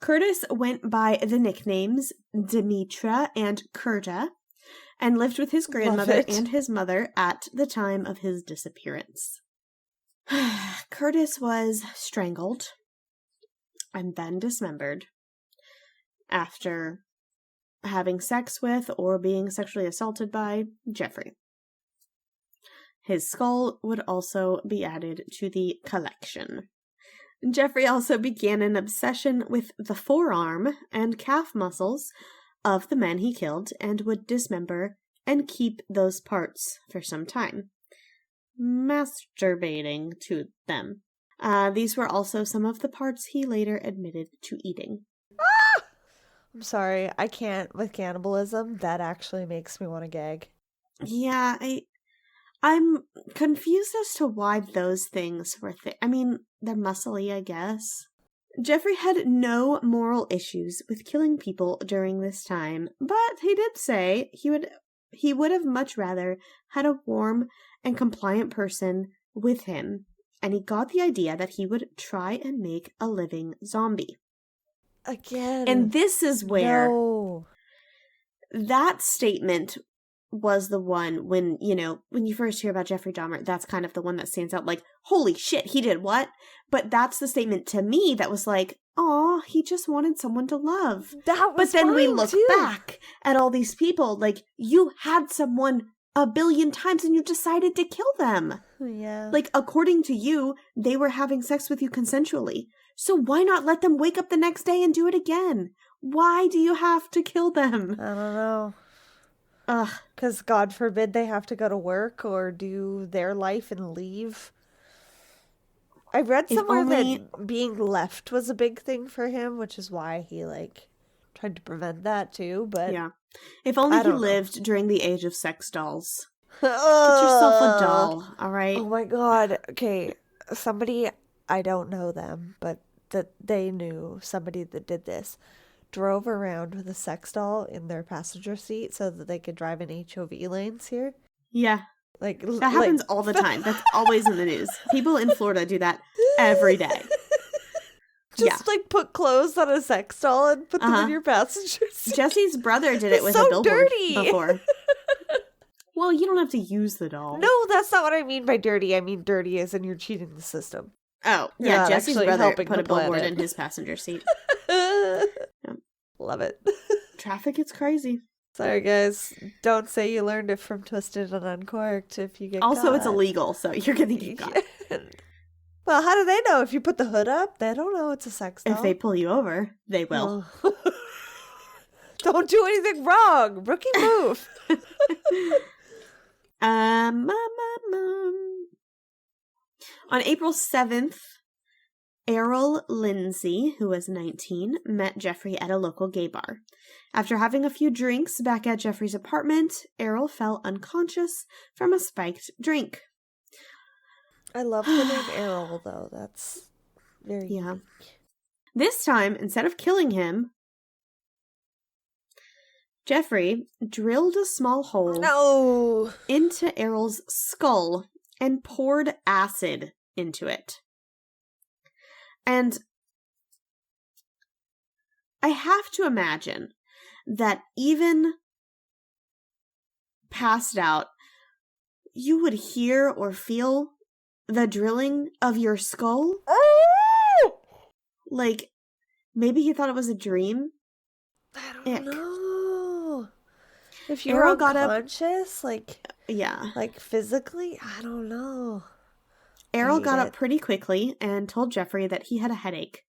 Speaker 2: Curtis went by the nicknames Demetra and Kurta and lived with his grandmother and his mother at the time of his disappearance. Curtis was strangled and then dismembered after having sex with or being sexually assaulted by Jeffrey. His skull would also be added to the collection. Jeffrey also began an obsession with the forearm and calf muscles of the men he killed and would dismember and keep those parts for some time, masturbating to them. These were also some of the parts he later admitted to eating.
Speaker 1: I'm sorry, I can't with cannibalism. That actually makes me want to gag.
Speaker 2: Yeah, I'm confused as to why those things were I mean, they're muscly, I guess. Jeffrey had no moral issues with killing people during this time, but he did say he would have much rather had a warm and compliant person with him, and he got the idea that he would try and make a living zombie.
Speaker 1: Again.
Speaker 2: And this is where that statement was the one when you first hear about Jeffrey Dahmer, that's kind of the one that stands out, like, holy shit, he did what? But that's the statement to me that was like, aw, he just wanted someone to love.
Speaker 1: But then we look
Speaker 2: back at all these people, like, you had someone a billion times and you decided to kill them.
Speaker 1: Yeah.
Speaker 2: Like, according to you, they were having sex with you consensually. So why not let them wake up the next day and do it again? Why do you have to kill them?
Speaker 1: I don't know.
Speaker 2: Ugh.
Speaker 1: Because God forbid they have to go to work or do their life and leave. I read somewhere that being left was a big thing for him, which is why he, tried to prevent that too, but...
Speaker 2: Yeah. If only he lived during the age of sex dolls. Get yourself a doll, alright?
Speaker 1: Oh my god. Okay, somebody, I don't know them, but that they knew somebody that did this. Drove around with a sex doll in their passenger seat so that they could drive in HOV lanes here.
Speaker 2: Yeah. That happens all the time. That's always in the news. People in Florida do that every day.
Speaker 1: Just put clothes on a sex doll and put them in your passenger seat.
Speaker 2: Jesse's brother did it with a billboard before. Well, you don't have to use the doll.
Speaker 1: No, that's not what I mean by dirty. I mean dirty as in you're cheating the system.
Speaker 2: Oh, yeah, Jesse's brother put a billboard in his passenger seat.
Speaker 1: Love it.
Speaker 2: Traffic is crazy.
Speaker 1: Sorry, guys. Don't say you learned it from Twisted and Uncorked if you get
Speaker 2: caught.
Speaker 1: Also,
Speaker 2: it's illegal, so you're going to get caught.
Speaker 1: Well, how do they know? If you put the hood up, they don't know it's a sex doll.
Speaker 2: If they pull you over, they will.
Speaker 1: Don't do anything wrong. Rookie move.
Speaker 2: On April 7th, Errol Lindsay, who was 19, met Jeffrey at a local gay bar. After having a few drinks back at Jeffrey's apartment, Errol fell unconscious from a spiked drink.
Speaker 1: I love the name Errol, though. That's very unique.
Speaker 2: This time, instead of killing him, Jeffrey drilled a small hole into Errol's skull and poured acid into it. And I have to imagine that even passed out, you would hear or feel the drilling of your skull. Like, maybe he thought it was a dream.
Speaker 1: I don't know. If you're
Speaker 2: Errol got
Speaker 1: unconscious,
Speaker 2: yeah,
Speaker 1: like physically, I don't know.
Speaker 2: Errol got up pretty quickly and told Jeffrey that he had a headache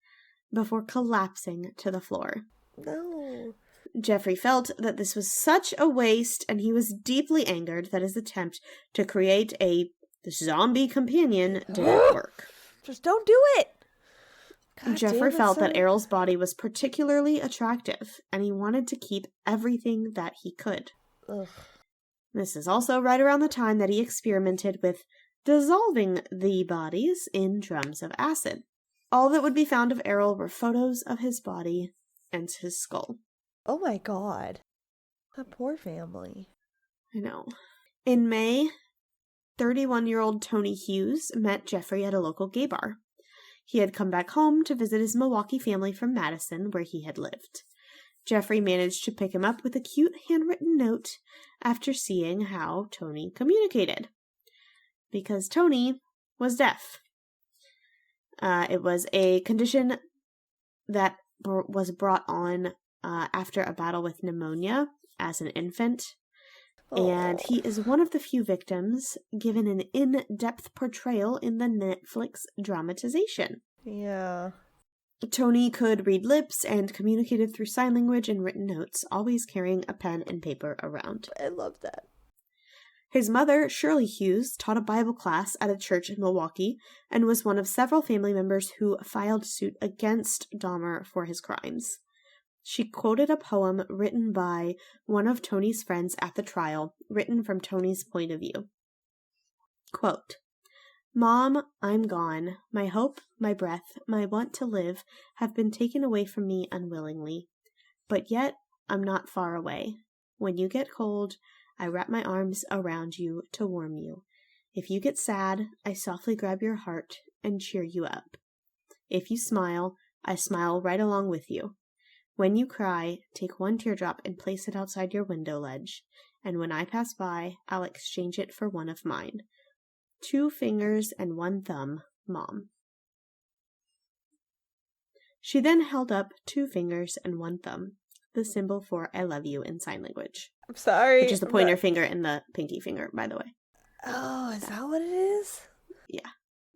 Speaker 2: before collapsing to the floor.
Speaker 1: No.
Speaker 2: Jeffrey felt that this was such a waste, and he was deeply angered that his attempt to create a zombie companion didn't work.
Speaker 1: Just don't do it! God
Speaker 2: Jeffrey felt that Errol's body was particularly attractive, and he wanted to keep everything that he could.
Speaker 1: Ugh.
Speaker 2: This is also right around the time that he experimented with dissolving the bodies in drums of acid. All that would be found of Errol were photos of his body and his skull.
Speaker 1: Oh my god. That poor family.
Speaker 2: I know. In May, 31-year-old Tony Hughes met Jeffrey at a local gay bar. He had come back home to visit his Milwaukee family from Madison, where he had lived. Jeffrey managed to pick him up with a cute handwritten note after seeing how Tony communicated. Because Tony was deaf. It was a condition that was brought on after a battle with pneumonia as an infant. Oh. And he is one of the few victims given an in-depth portrayal in the Netflix dramatization.
Speaker 1: Yeah.
Speaker 2: Tony could read lips and communicated through sign language and written notes, always carrying a pen and paper around.
Speaker 1: I love that.
Speaker 2: His mother, Shirley Hughes, taught a Bible class at a church in Milwaukee and was one of several family members who filed suit against Dahmer for his crimes. She quoted a poem written by one of Tony's friends at the trial, written from Tony's point of view. Quote, "Mom, I'm gone. My hope, my breath, my want to live have been taken away from me unwillingly. But yet, I'm not far away. When you get cold, I wrap my arms around you to warm you. If you get sad, I softly grab your heart and cheer you up. If you smile, I smile right along with you. When you cry, take one teardrop and place it outside your window ledge, and when I pass by, I'll exchange it for one of mine. 2 fingers and 1 thumb, Mom." She then held up 2 fingers and 1 thumb, the symbol for I love you in sign language.
Speaker 1: I'm sorry.
Speaker 2: Which is the pointer finger and the pinky finger, by the way.
Speaker 1: Oh, is that what it is?
Speaker 2: Yeah.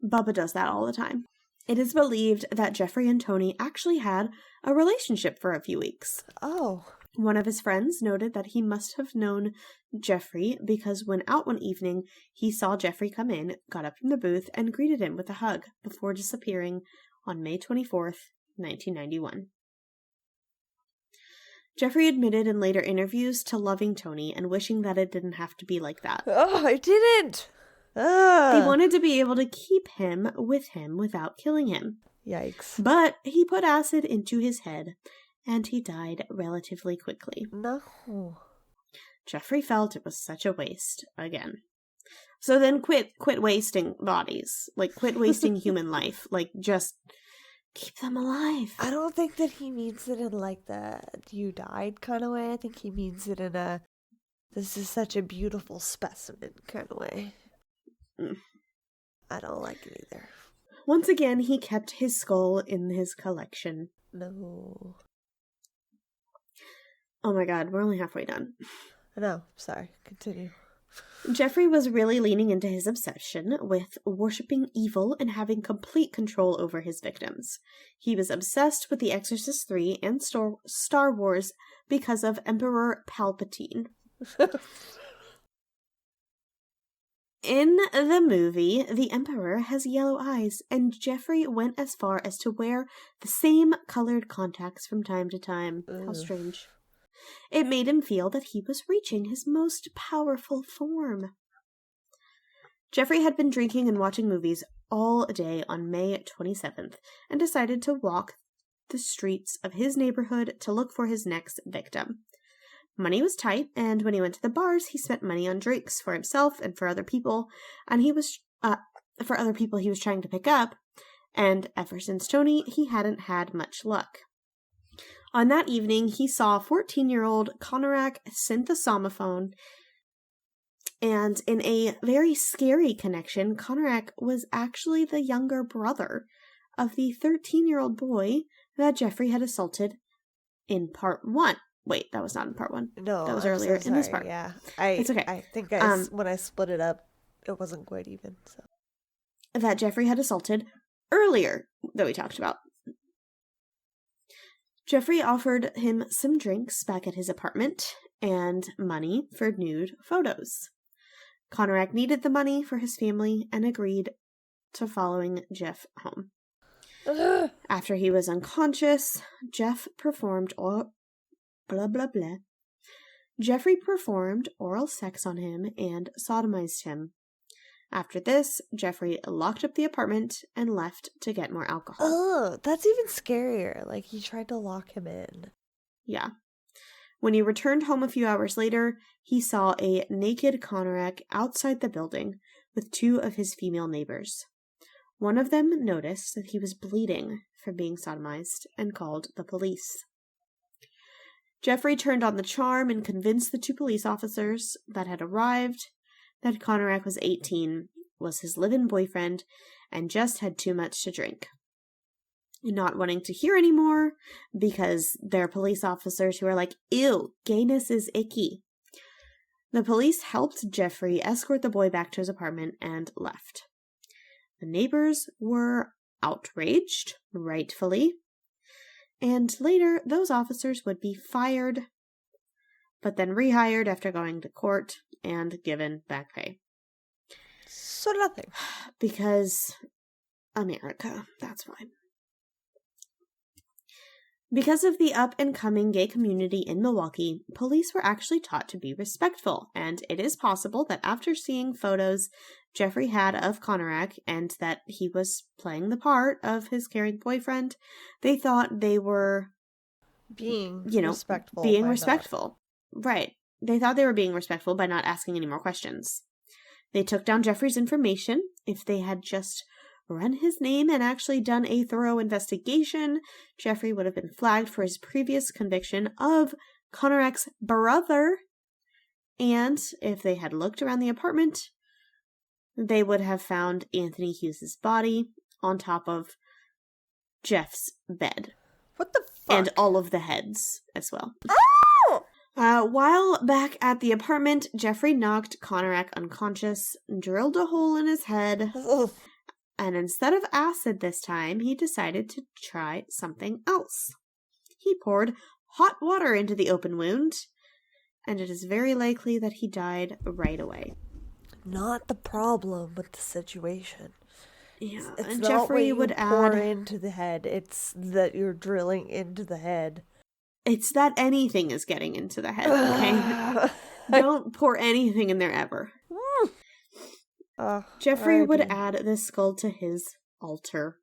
Speaker 2: Bubba does that all the time. It is believed that Jeffrey and Tony actually had a relationship for a few weeks.
Speaker 1: Oh.
Speaker 2: One of his friends noted that he must have known Jeffrey because when out one evening, he saw Jeffrey come in, got up from the booth, and greeted him with a hug before disappearing on May 24th, 1991. Jeffrey admitted in later interviews to loving Tony and wishing that it didn't have to be like that.
Speaker 1: Oh, I didn't!
Speaker 2: He wanted to be able to keep him without killing him.
Speaker 1: Yikes.
Speaker 2: But he put acid into his head, and he died relatively quickly.
Speaker 1: No.
Speaker 2: Jeffrey felt it was such a waste, again. So then quit wasting bodies. Like, quit wasting human life. Like, just keep them alive.
Speaker 1: I don't think that he means it in, like, the you died kind of way. I think he means it in a this is such a beautiful specimen kind of way. I don't like it either.
Speaker 2: Once again, he kept his skull in his collection.
Speaker 1: No.
Speaker 2: Oh my god, we're only halfway done.
Speaker 1: I know. Sorry. Continue.
Speaker 2: Jeffrey was really leaning into his obsession with worshipping evil and having complete control over his victims. He was obsessed with The Exorcist III and Star Wars because of Emperor Palpatine. In the movie, the Emperor has yellow eyes, and Jeffrey went as far as to wear the same colored contacts from time to time. Ugh. How strange. It made him feel that he was reaching his most powerful form. Jeffrey had been drinking and watching movies all day on May 27th and decided to walk the streets of his neighborhood to look for his next victim. Money was tight, and when he went to the bars, he spent money on drinks for himself and for other people, and he was trying to pick up, and ever since Tony, he hadn't had much luck. On that evening, he saw 14-year-old Konarak synthesomophone, and in a very scary connection, Konarak was actually the younger brother of the 13-year-old boy that Jeffrey had assaulted in part 1. Wait, that was not in part 1.
Speaker 1: No,
Speaker 2: that was earlier in this part.
Speaker 1: Yeah,
Speaker 2: it's okay.
Speaker 1: I think when I split it up, it wasn't quite even. So
Speaker 2: that Jeffrey had assaulted earlier that we talked about. Jeffrey offered him some drinks back at his apartment and money for nude photos. Konarak needed the money for his family and agreed to following Jeff home. After he was unconscious, Jeffrey performed oral sex on him and sodomized him. After this, Jeffrey locked up the apartment and left to get more alcohol.
Speaker 1: Oh, that's even scarier. Like, he tried to lock him in.
Speaker 2: Yeah. When he returned home a few hours later, he saw a naked Konarak outside the building with 2 of his female neighbors. One of them noticed that he was bleeding from being sodomized and called the police. Jeffrey turned on the charm and convinced the 2 police officers that had arrived that Konarak was 18, was his live-in boyfriend, and just had too much to drink. Not wanting to hear anymore, because they're police officers who are like, ew, gayness is icky. The police helped Jeffrey escort the boy back to his apartment and left. The neighbors were outraged, rightfully, and later those officers would be fired, but then rehired after going to court and given back pay.
Speaker 1: So nothing.
Speaker 2: Because America, that's why. Because of the up-and-coming gay community in Milwaukee, police were actually taught to be respectful, and it is possible that after seeing photos Jeffrey had of Konarak and that he was playing the part of his caring boyfriend, they thought they were
Speaker 1: being respectful.
Speaker 2: Being respectful. Right. They thought they were being respectful by not asking any more questions. They took down Jeffrey's information. If they had just run his name and actually done a thorough investigation, Jeffrey would have been flagged for his previous conviction of Konarak's brother. And if they had looked around the apartment, they would have found Anthony Hughes' body on top of Jeff's bed.
Speaker 1: What the fuck?
Speaker 2: And all of the heads as well.
Speaker 1: Oh!
Speaker 2: While back at the apartment, Jeffrey knocked Konarak unconscious, drilled a hole in his head, and instead of acid this time, he decided to try something else. He poured hot water into the open wound, and it is very likely that he died right away.
Speaker 1: Not the problem with the situation.
Speaker 2: Yeah,
Speaker 1: it's
Speaker 2: and
Speaker 1: not
Speaker 2: Jeffrey
Speaker 1: what
Speaker 2: would
Speaker 1: you pour
Speaker 2: add
Speaker 1: into the head. It's that you're drilling into the head.
Speaker 2: It's that anything is getting into the head, okay? Don't pour anything in there ever. Jeffrey would add this skull to his altar.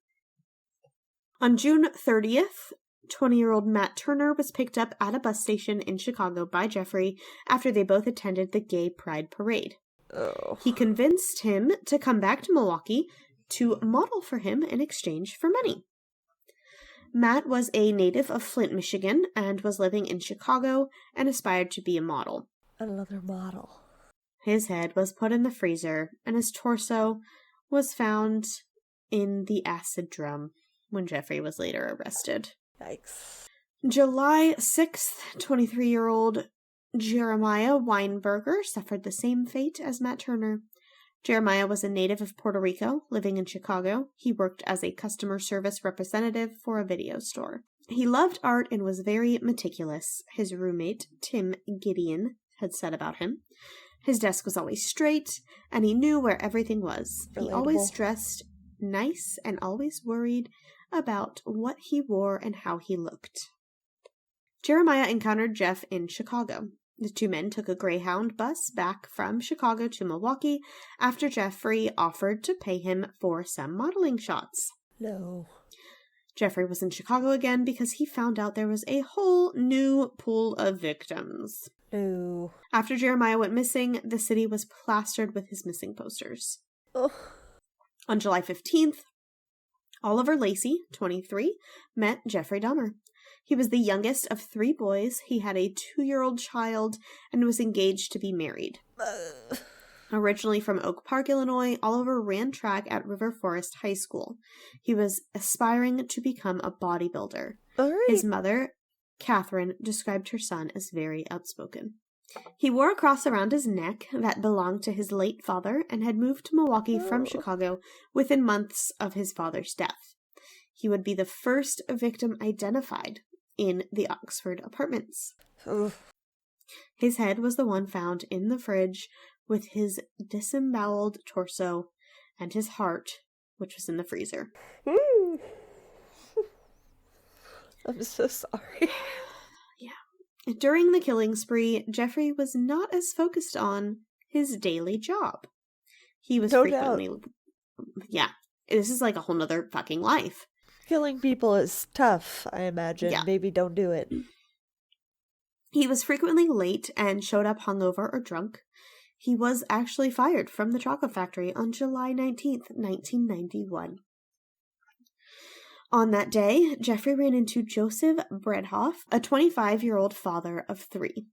Speaker 2: On June 30th, 20-year-old Matt Turner was picked up at a bus station in Chicago by Jeffrey after they both attended the Gay Pride Parade.
Speaker 1: Oh.
Speaker 2: He convinced him to come back to Milwaukee to model for him in exchange for money. Matt was a native of Flint, Michigan, and was living in Chicago and aspired to be a model.
Speaker 1: Another model.
Speaker 2: His head was put in the freezer, and his torso was found in the acid drum when Jeffrey was later arrested.
Speaker 1: Yikes.
Speaker 2: July 6th, 23-year-old Jeremiah Weinberger suffered the same fate as Matt Turner. Jeremiah was a native of Puerto Rico, living in Chicago. He worked as a customer service representative for a video store. He loved art and was very meticulous, his roommate, Tim Gideon, had said about him. His desk was always straight, and he knew where everything was.
Speaker 1: Relatable.
Speaker 2: He always dressed nice and always worried about what he wore and how he looked. Jeremiah encountered Jeff in Chicago. The two men took a Greyhound bus back from Chicago to Milwaukee after Jeffrey offered to pay him for some modeling shots.
Speaker 1: No.
Speaker 2: Jeffrey was in Chicago again because he found out there was a whole new pool of victims.
Speaker 1: No.
Speaker 2: After Jeremiah went missing, the city was plastered with his missing posters.
Speaker 1: Oh.
Speaker 2: On July 15th, Oliver Lacey, 23, met Jeffrey Dahmer. He was the youngest of 3 boys. He had a 2-year-old child and was engaged to be married. Originally from Oak Park, Illinois, Oliver ran track at River Forest High School. He was aspiring to become a bodybuilder.
Speaker 1: All right.
Speaker 2: His mother, Catherine, described her son as very outspoken. He wore a cross around his neck that belonged to his late father and had moved to Milwaukee from Chicago within months of his father's death. He would be the first victim identified in the Oxford apartments. His head was the one found in the fridge with his disemboweled torso and his heart, which was in the freezer.
Speaker 1: I'm so sorry.
Speaker 2: Yeah. During the killing this was not as focused on his daily job. He was frequently... doubt. Yeah. This is like a whole nother fucking life.
Speaker 1: Killing people is tough, I imagine. Yeah. Maybe don't do it.
Speaker 2: He was frequently late and showed up hungover or drunk. He was actually fired from the chocolate factory on July 19th, 1991. On that day, Jeffrey ran into Joseph Bredhoff, a 25-year-old father of 3.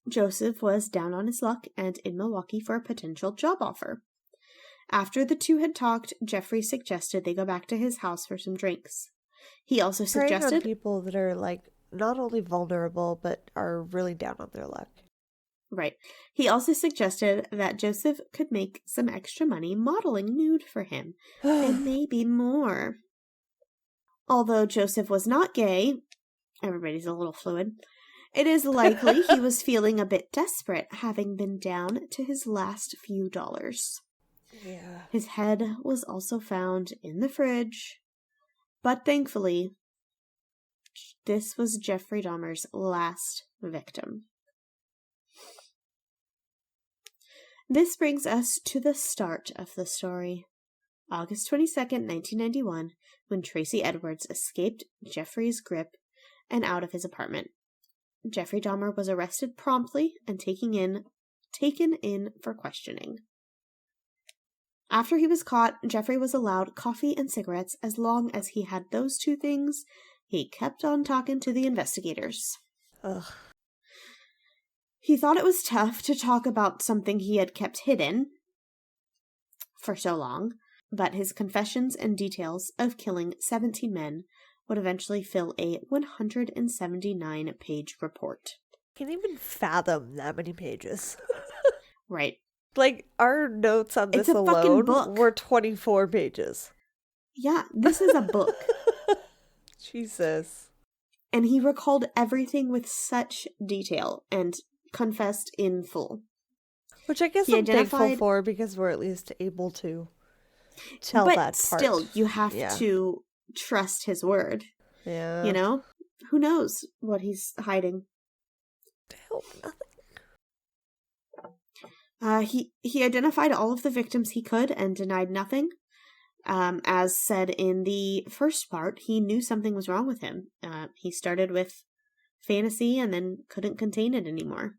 Speaker 2: Joseph was down on his luck and in Milwaukee for a potential job offer. After the two had talked, Jeffrey suggested they go back to his house for some drinks. He also suggested...
Speaker 1: on people that are, like, not only vulnerable, but are really down on their luck.
Speaker 2: Right. He also suggested that Joseph could make some extra money modeling nude for him, and maybe more. Although Joseph was not gay, everybody's a little fluid, it is likely he was feeling a bit desperate, having been down to his last few dollars.
Speaker 1: Yeah.
Speaker 2: His head was also found in the fridge, but thankfully, this was Jeffrey Dahmer's last victim. This brings us to the start of the story. August 22nd, 1991, when Tracy Edwards escaped Jeffrey's grip and out of his apartment. Jeffrey Dahmer was arrested promptly and taken in for questioning. After he was caught, Jeffrey was allowed coffee and cigarettes as long as he had those 2 things. He kept on talking to the investigators.
Speaker 1: Ugh.
Speaker 2: He thought it was tough to talk about something he had kept hidden for so long, but his confessions and details of killing 17 men would eventually fill a 179-page report.
Speaker 1: Can't even fathom that many pages.
Speaker 2: Right.
Speaker 1: Like, our notes on this alone were 24 pages.
Speaker 2: Yeah, this is a book.
Speaker 1: Jesus.
Speaker 2: And he recalled everything with such detail and confessed in full.
Speaker 1: Which I guess I'm thankful for, because we're at least able to tell that part.
Speaker 2: But still, you have to trust his word.
Speaker 1: Yeah.
Speaker 2: You know? Who knows what he's hiding?
Speaker 1: I hope nothing.
Speaker 2: He identified all of the victims he could and denied nothing. As said in the first part, he knew something was wrong with him. He started with fantasy and then couldn't contain it anymore.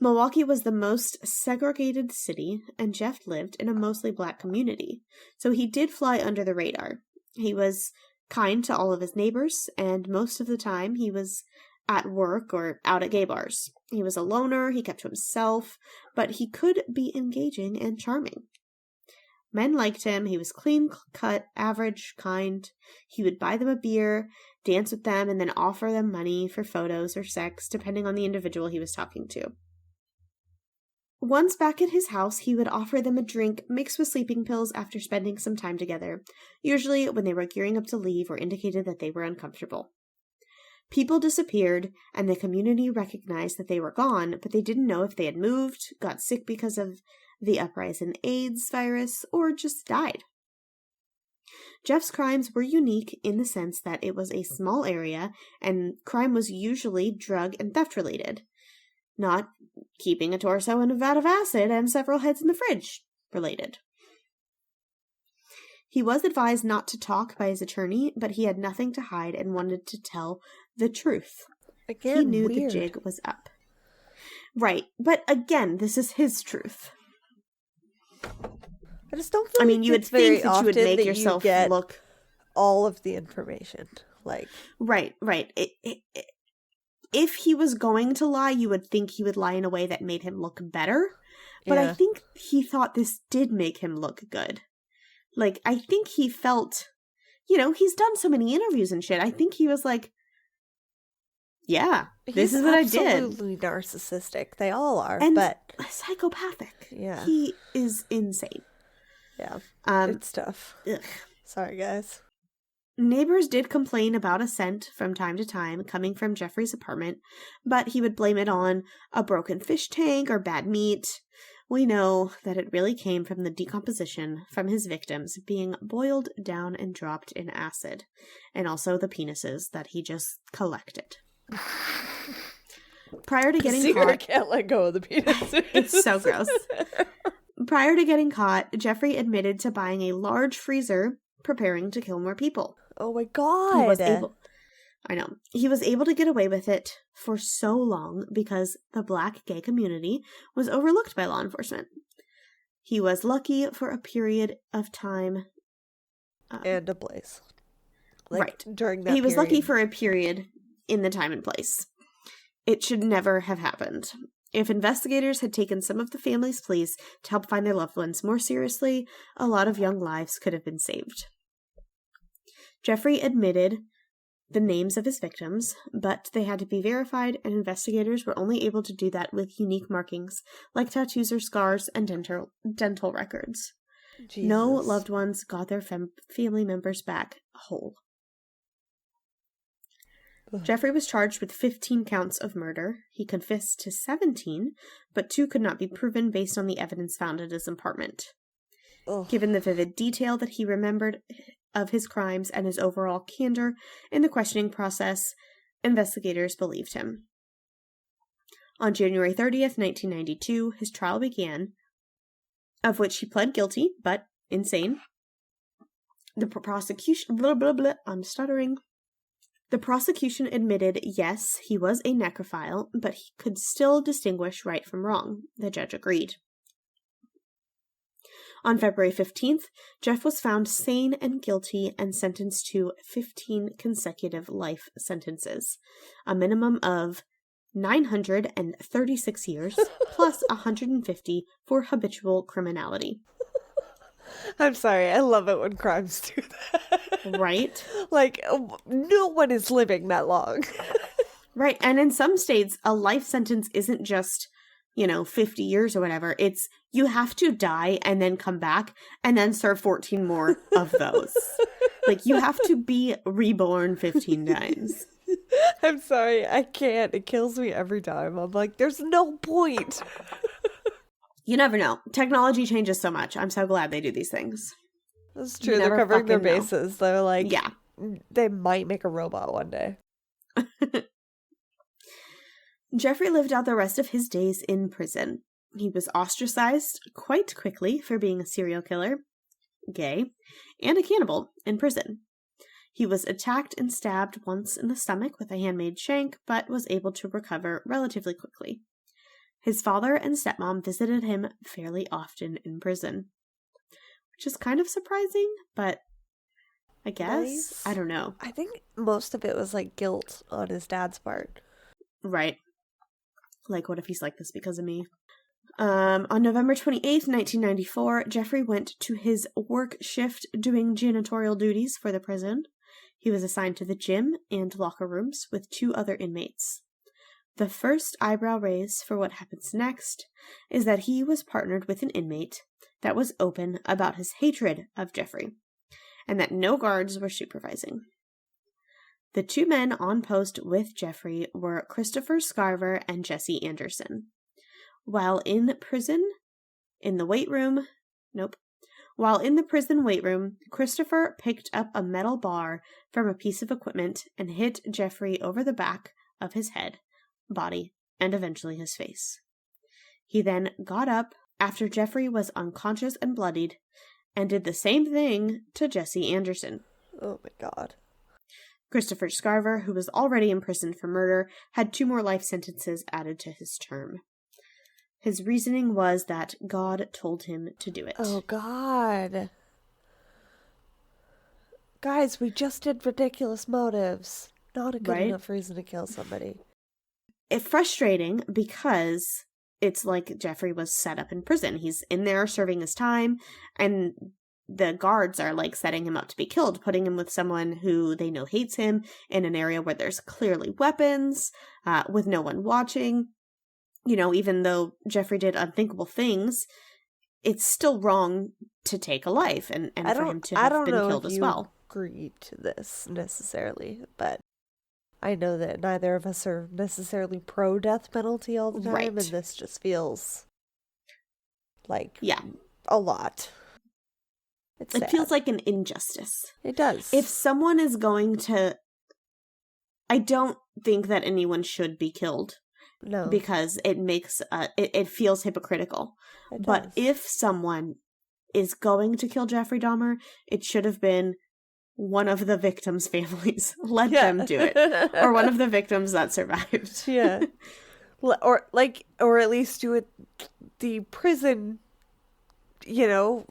Speaker 2: Milwaukee was the most segregated city, and Jeff lived in a mostly black community, so he did fly under the radar. He was kind to all of his neighbors, and most of the time he was at work or out at gay bars. He was a loner, he kept to himself, but he could be engaging and charming. Men liked him. He was clean-cut, average, kind. He would buy them a beer, dance with them, and then offer them money for photos or sex, depending on the individual he was talking to. Once back at his house, he would offer them a drink mixed with sleeping pills after spending some time together, usually when they were gearing up to leave or indicated that they were uncomfortable. People disappeared, and the community recognized that they were gone, but they didn't know if they had moved, got sick because of the uprising in AIDS virus, or just died. Jeff's crimes were unique in the sense that it was a small area, and crime was usually drug and theft related, not keeping a torso in a vat of acid and several heads in the fridge related. He was advised not to talk by his attorney, but he had nothing to hide and wanted to tell the truth.
Speaker 1: Again,
Speaker 2: he knew
Speaker 1: weird.
Speaker 2: The jig was up. Right, but again, this is his truth.
Speaker 1: I just don't feel
Speaker 2: you would think that you would make yourself look
Speaker 1: all of the information. Like,
Speaker 2: right. If he was going to lie, you would think he would lie in a way that made him look better. But I think he thought this did make him look good. Like, I think he felt, he's done so many interviews and shit. I think he was like, yeah, this is what I did.
Speaker 1: Absolutely narcissistic. They all are,
Speaker 2: and
Speaker 1: but
Speaker 2: psychopathic.
Speaker 1: Yeah,
Speaker 2: he is insane.
Speaker 1: Yeah, it's tough.
Speaker 2: Ugh.
Speaker 1: Sorry, guys.
Speaker 2: Neighbors did complain about a scent from time to time coming from Jeffrey's apartment, but he would blame it on a broken fish tank or bad meat. We know that it really came from the decomposition from his victims being boiled down and dropped in acid, and also the penises that he just collected. Prior to getting caught...
Speaker 1: I can't let go of the penises.
Speaker 2: It's so gross. Prior to getting caught, Jeffrey admitted to buying a large freezer, preparing to kill more people.
Speaker 1: Oh my god.
Speaker 2: He was able to get away with it for so long because the black gay community was overlooked by law enforcement. He was lucky for a period of time.
Speaker 1: And a place.
Speaker 2: Right.
Speaker 1: During that
Speaker 2: He was lucky for a period in the time and place. It should never have happened. If investigators had taken some of the family's pleas to help find their loved ones more seriously, a lot of young lives could have been saved. Jeffrey admitted the names of his victims, but they had to be verified, and investigators were only able to do that with unique markings, like tattoos or scars and dental records. Jesus. No loved ones got their family members back whole. Ugh. Jeffrey was charged with 15 counts of murder. He confessed to 17, but 2 could not be proven based on the evidence found at his apartment. Ugh. Given the vivid detail that he remembered of his crimes and his overall candor in the questioning process, investigators believed him. On January 30th, 1992, his trial began, of which he pled guilty, but insane. The prosecution... I'm stuttering. The prosecution admitted, yes, he was a necrophile, but he could still distinguish right from wrong. The judge agreed. On February 15th, Jeff was found sane and guilty and sentenced to 15 consecutive life sentences, a minimum of 936 years, plus 150 for habitual criminality.
Speaker 1: I'm sorry, I love it when crimes do that.
Speaker 2: Right?
Speaker 1: Like, no one is living that long.
Speaker 2: Right, and in some states, a life sentence isn't just, 50 years or whatever. It's, you have to die and then come back and then serve 14 more of those. Like, you have to be reborn 15 times.
Speaker 1: I'm sorry, I can't. It kills me every time. I'm like, there's no point.
Speaker 2: You never know. Technology changes so much. I'm so glad they do these things.
Speaker 1: That's true. They're covering their bases. They're like, yeah, they might make a robot one day.
Speaker 2: Jeffrey lived out the rest of his days in prison. He was ostracized quite quickly for being a serial killer, gay, and a cannibal in prison. He was attacked and stabbed once in the stomach with a handmade shank, but was able to recover relatively quickly. His father and stepmom visited him fairly often in prison, which is kind of surprising, but I guess, nice. I don't know.
Speaker 1: I think most of it was like guilt on his dad's part.
Speaker 2: Right. Like, what if he's like this because of me? On November 28th, 1994, Jeffrey went to his work shift doing janitorial duties for the prison. He was assigned to the gym and locker rooms with 2 other inmates. The first eyebrow raise for what happens next is that he was partnered with an inmate that was open about his hatred of Jeffrey, and that no guards were supervising. The two men on post with Jeffrey were Christopher Scarver and Jesse Anderson. While in the prison weight room, Christopher picked up a metal bar from a piece of equipment and hit Jeffrey over the back of his head, body, and eventually his face. He then got up after Jeffrey was unconscious and bloodied and did the same thing to Jesse Anderson.
Speaker 1: Oh my God.
Speaker 2: Christopher Scarver, who was already imprisoned for murder, had 2 more life sentences added to his term. His reasoning was that God told him to do it.
Speaker 1: Oh, God. Guys, we just did ridiculous motives. Not a good enough reason to kill somebody.
Speaker 2: It's frustrating because it's like Jeffrey was set up in prison. He's in there serving his time, and the guards are like setting him up to be killed, putting him with someone who they know hates him in an area where there's clearly weapons, with no one watching. You know, even though Jeffrey did unthinkable things, it's still wrong to take a life and for him to have been killed as well.
Speaker 1: I don't agree to this necessarily, but I know that neither of us are necessarily pro-death penalty all the time, and this just feels like a lot. It
Speaker 2: feels like an injustice.
Speaker 1: It does.
Speaker 2: If someone is going to... I don't think that anyone should be killed.
Speaker 1: No.
Speaker 2: Because it makes... it feels hypocritical. But if someone is going to kill Jeffrey Dahmer, it should have been one of the victims' families. Let them do it. Or one of the victims that survived.
Speaker 1: Yeah. Or at least do it the prison,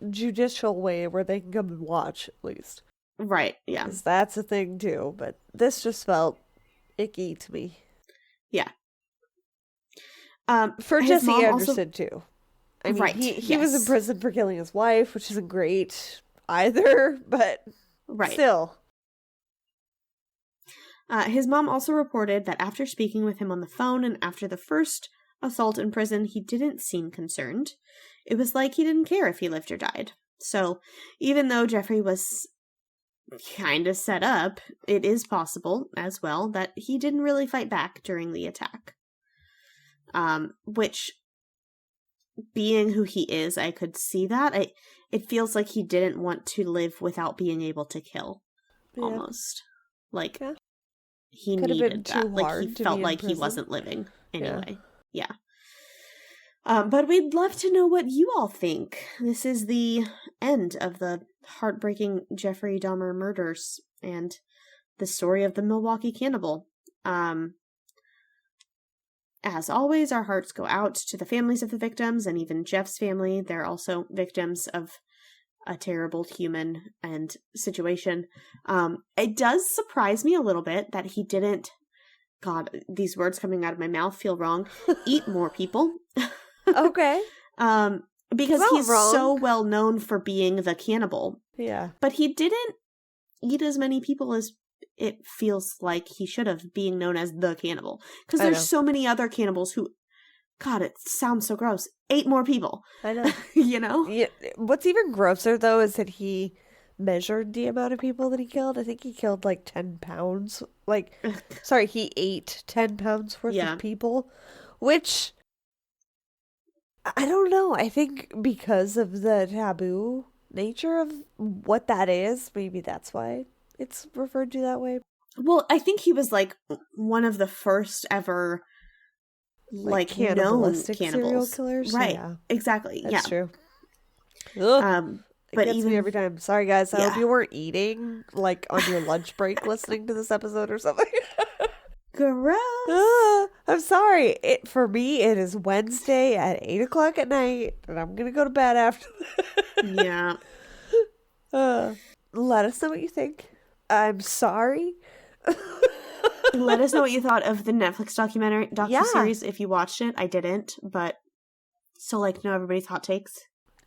Speaker 1: judicial way where they can come and watch, at least.
Speaker 2: Right, yeah.
Speaker 1: 'Cause that's a thing, too. But this just felt icky to me.
Speaker 2: Yeah.
Speaker 1: For Jesse Anderson, too. I mean, he was in prison for killing his wife, which isn't great either, but still.
Speaker 2: His mom also reported that after speaking with him on the phone and after the first assault in prison, he didn't seem concerned. It was like he didn't care if he lived or died. So, even though Jeffrey was kind of set up, it is possible, as well, that he didn't really fight back during the attack. Which, being who he is, I could see that. It feels like he didn't want to live without being able to kill, almost. Like, he needed that. Like, he felt like he wasn't living anyway. Yeah. But we'd love to know what you all think. This is the end of the heartbreaking Jeffrey Dahmer murders and the story of the Milwaukee Cannibal. As always, our hearts go out to the families of the victims and even Jeff's family. They're also victims of a terrible human and situation. It does surprise me a little bit that he didn't, God, these words coming out of my mouth feel wrong, eat more people.
Speaker 1: Okay.
Speaker 2: Because he's so well known for being the cannibal.
Speaker 1: Yeah.
Speaker 2: But he didn't eat as many people as it feels like he should have, being known as the cannibal. Because there's so many other cannibals who, God, it sounds so gross, ate more people.
Speaker 1: I know.
Speaker 2: Yeah.
Speaker 1: What's even grosser, though, is that he measured the amount of people that he killed. I think he killed 10 pounds. He ate 10 pounds worth of people. Which, I don't know. I think because of the taboo nature of what that is, maybe that's why it's referred to that way.
Speaker 2: Well, I think he was one of the first ever
Speaker 1: cannibalistic
Speaker 2: known cannibals.
Speaker 1: Serial killers.
Speaker 2: Right.
Speaker 1: Yeah.
Speaker 2: Exactly.
Speaker 1: That's true.
Speaker 2: But
Speaker 1: it gets me every time. Sorry guys, I hope you weren't eating on your lunch break listening to this episode or something.
Speaker 2: Gross.
Speaker 1: I'm sorry. For me, it is Wednesday at 8:00 at night, and I'm gonna go to bed after that.
Speaker 2: Yeah.
Speaker 1: Let us know what you think. I'm sorry.
Speaker 2: Let us know what you thought of the Netflix docuseries if you watched it. I didn't, but still like to know everybody's hot takes.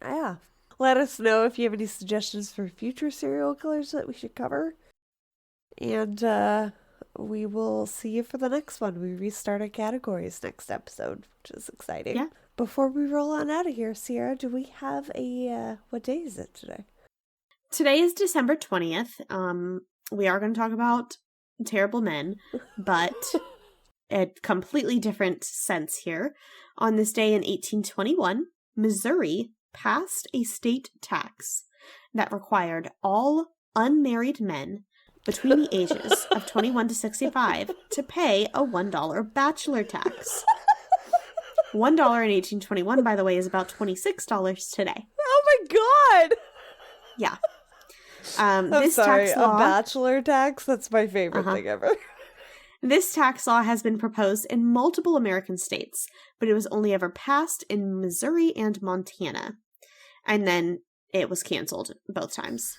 Speaker 1: Yeah. Let us know if you have any suggestions for future serial killers that we should cover. And we will see you for the next one. We restart our categories next episode, which is exciting.
Speaker 2: Yeah.
Speaker 1: Before we roll on out of here, Sierra, do we have what day is it today?
Speaker 2: Today is December 20th. We are going to talk about terrible men, but a completely different sense here. On this day in 1821, Missouri passed a state tax that required all unmarried men between the ages of 21 to 65 to pay a $1 bachelor tax. $1 in 1821, by the way, is about $26 today.
Speaker 1: Oh my god!
Speaker 2: Yeah.
Speaker 1: This sorry, tax law, a bachelor tax? That's my favorite thing ever.
Speaker 2: This tax law has been proposed in multiple American states, but it was only ever passed in Missouri and Montana. And then it was canceled both times.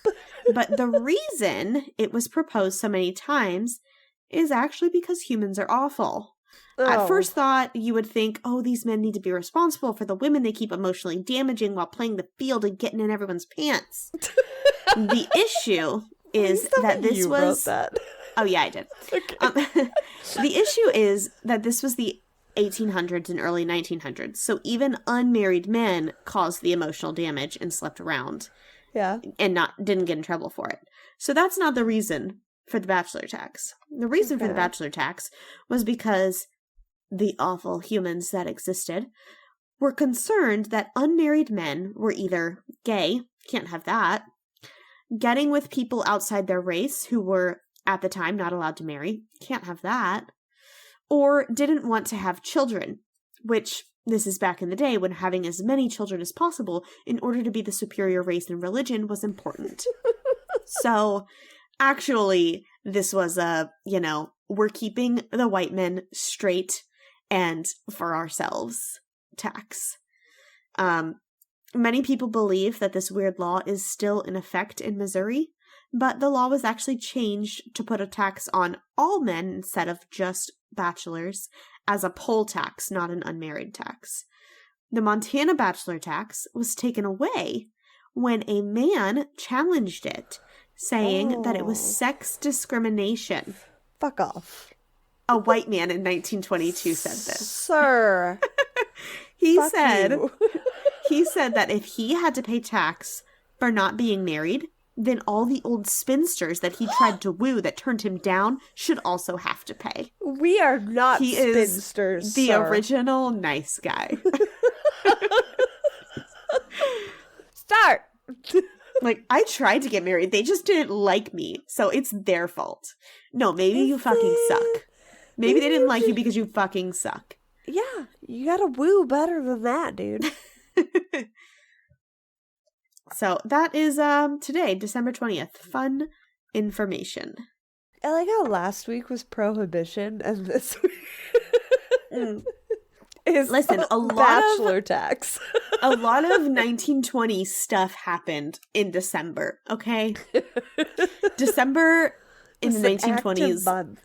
Speaker 2: But the reason it was proposed so many times is actually because humans are awful. Oh. At first thought, you would think, oh, these men need to be responsible for the women they keep emotionally damaging while playing the field and getting in everyone's pants. The issue is that this was...
Speaker 1: wrote that.
Speaker 2: Oh, yeah, I did. Okay. The issue is that this was the 1800s and early 1900s, so even unmarried men caused the emotional damage and slept around.
Speaker 1: Yeah.
Speaker 2: And didn't get in trouble for it. So that's not the reason for the bachelor tax. The reason for the bachelor tax was because the awful humans that existed were concerned that unmarried men were either gay, can't have that, getting with people outside their race who were at the time not allowed to marry, can't have that, or didn't want to have children, which this is back in the day when having as many children as possible in order to be the superior race in religion was important. So actually, this was we're keeping the white men straight and for ourselves tax. Many people believe that this weird law is still in effect in Missouri, but the law was actually changed to put a tax on all men instead of just bachelors as a poll tax, not an unmarried tax. The Montana bachelor tax was taken away when a man challenged it, saying that it was sex discrimination.
Speaker 1: Fuck off.
Speaker 2: A white man in 1922 said this.
Speaker 1: Sir.
Speaker 2: He said that if he had to pay tax for not being married, then all the old spinsters that he tried to woo that turned him down should also have to pay.
Speaker 1: We are not spinsters,
Speaker 2: is the original nice guy.
Speaker 1: Start!
Speaker 2: Like, I tried to get married. They just didn't like me, so it's their fault. No, maybe you fucking suck. Maybe they didn't like you because you fucking suck.
Speaker 1: Yeah, you gotta woo better than that, dude.
Speaker 2: So that is today, December 20th. Fun information.
Speaker 1: I like how last week was prohibition and this week is
Speaker 2: a lot
Speaker 1: bachelor tax.
Speaker 2: A lot of 1920 stuff happened in December, okay? December in the 1920s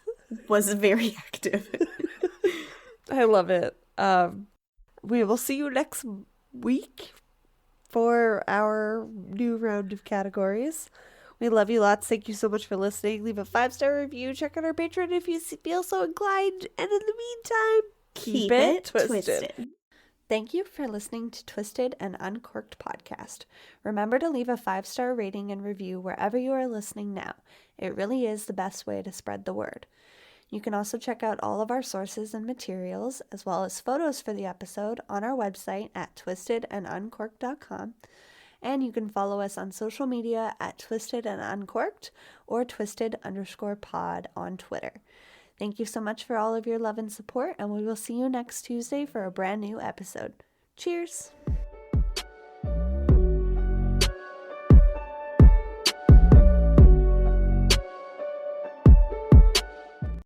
Speaker 2: was very active.
Speaker 1: I love it. We will see you next week for our new round of categories. We love you lots. Thank you so much for listening. Leave a 5-star review. Check out our Patreon if you feel so inclined. And in the meantime, keep it twisted. Thank you for listening to Twisted and Uncorked Podcast. Remember to leave a 5-star rating and review wherever you are listening now. It really is the best way to spread the word. You can also check out all of our sources and materials, as well as photos for the episode, on our website at twistedanduncorked.com. And you can follow us on social media at Twisted and Uncorked or Twisted_pod on Twitter. Thank you so much for all of your love and support, and we will see you next Tuesday for a brand new episode. Cheers!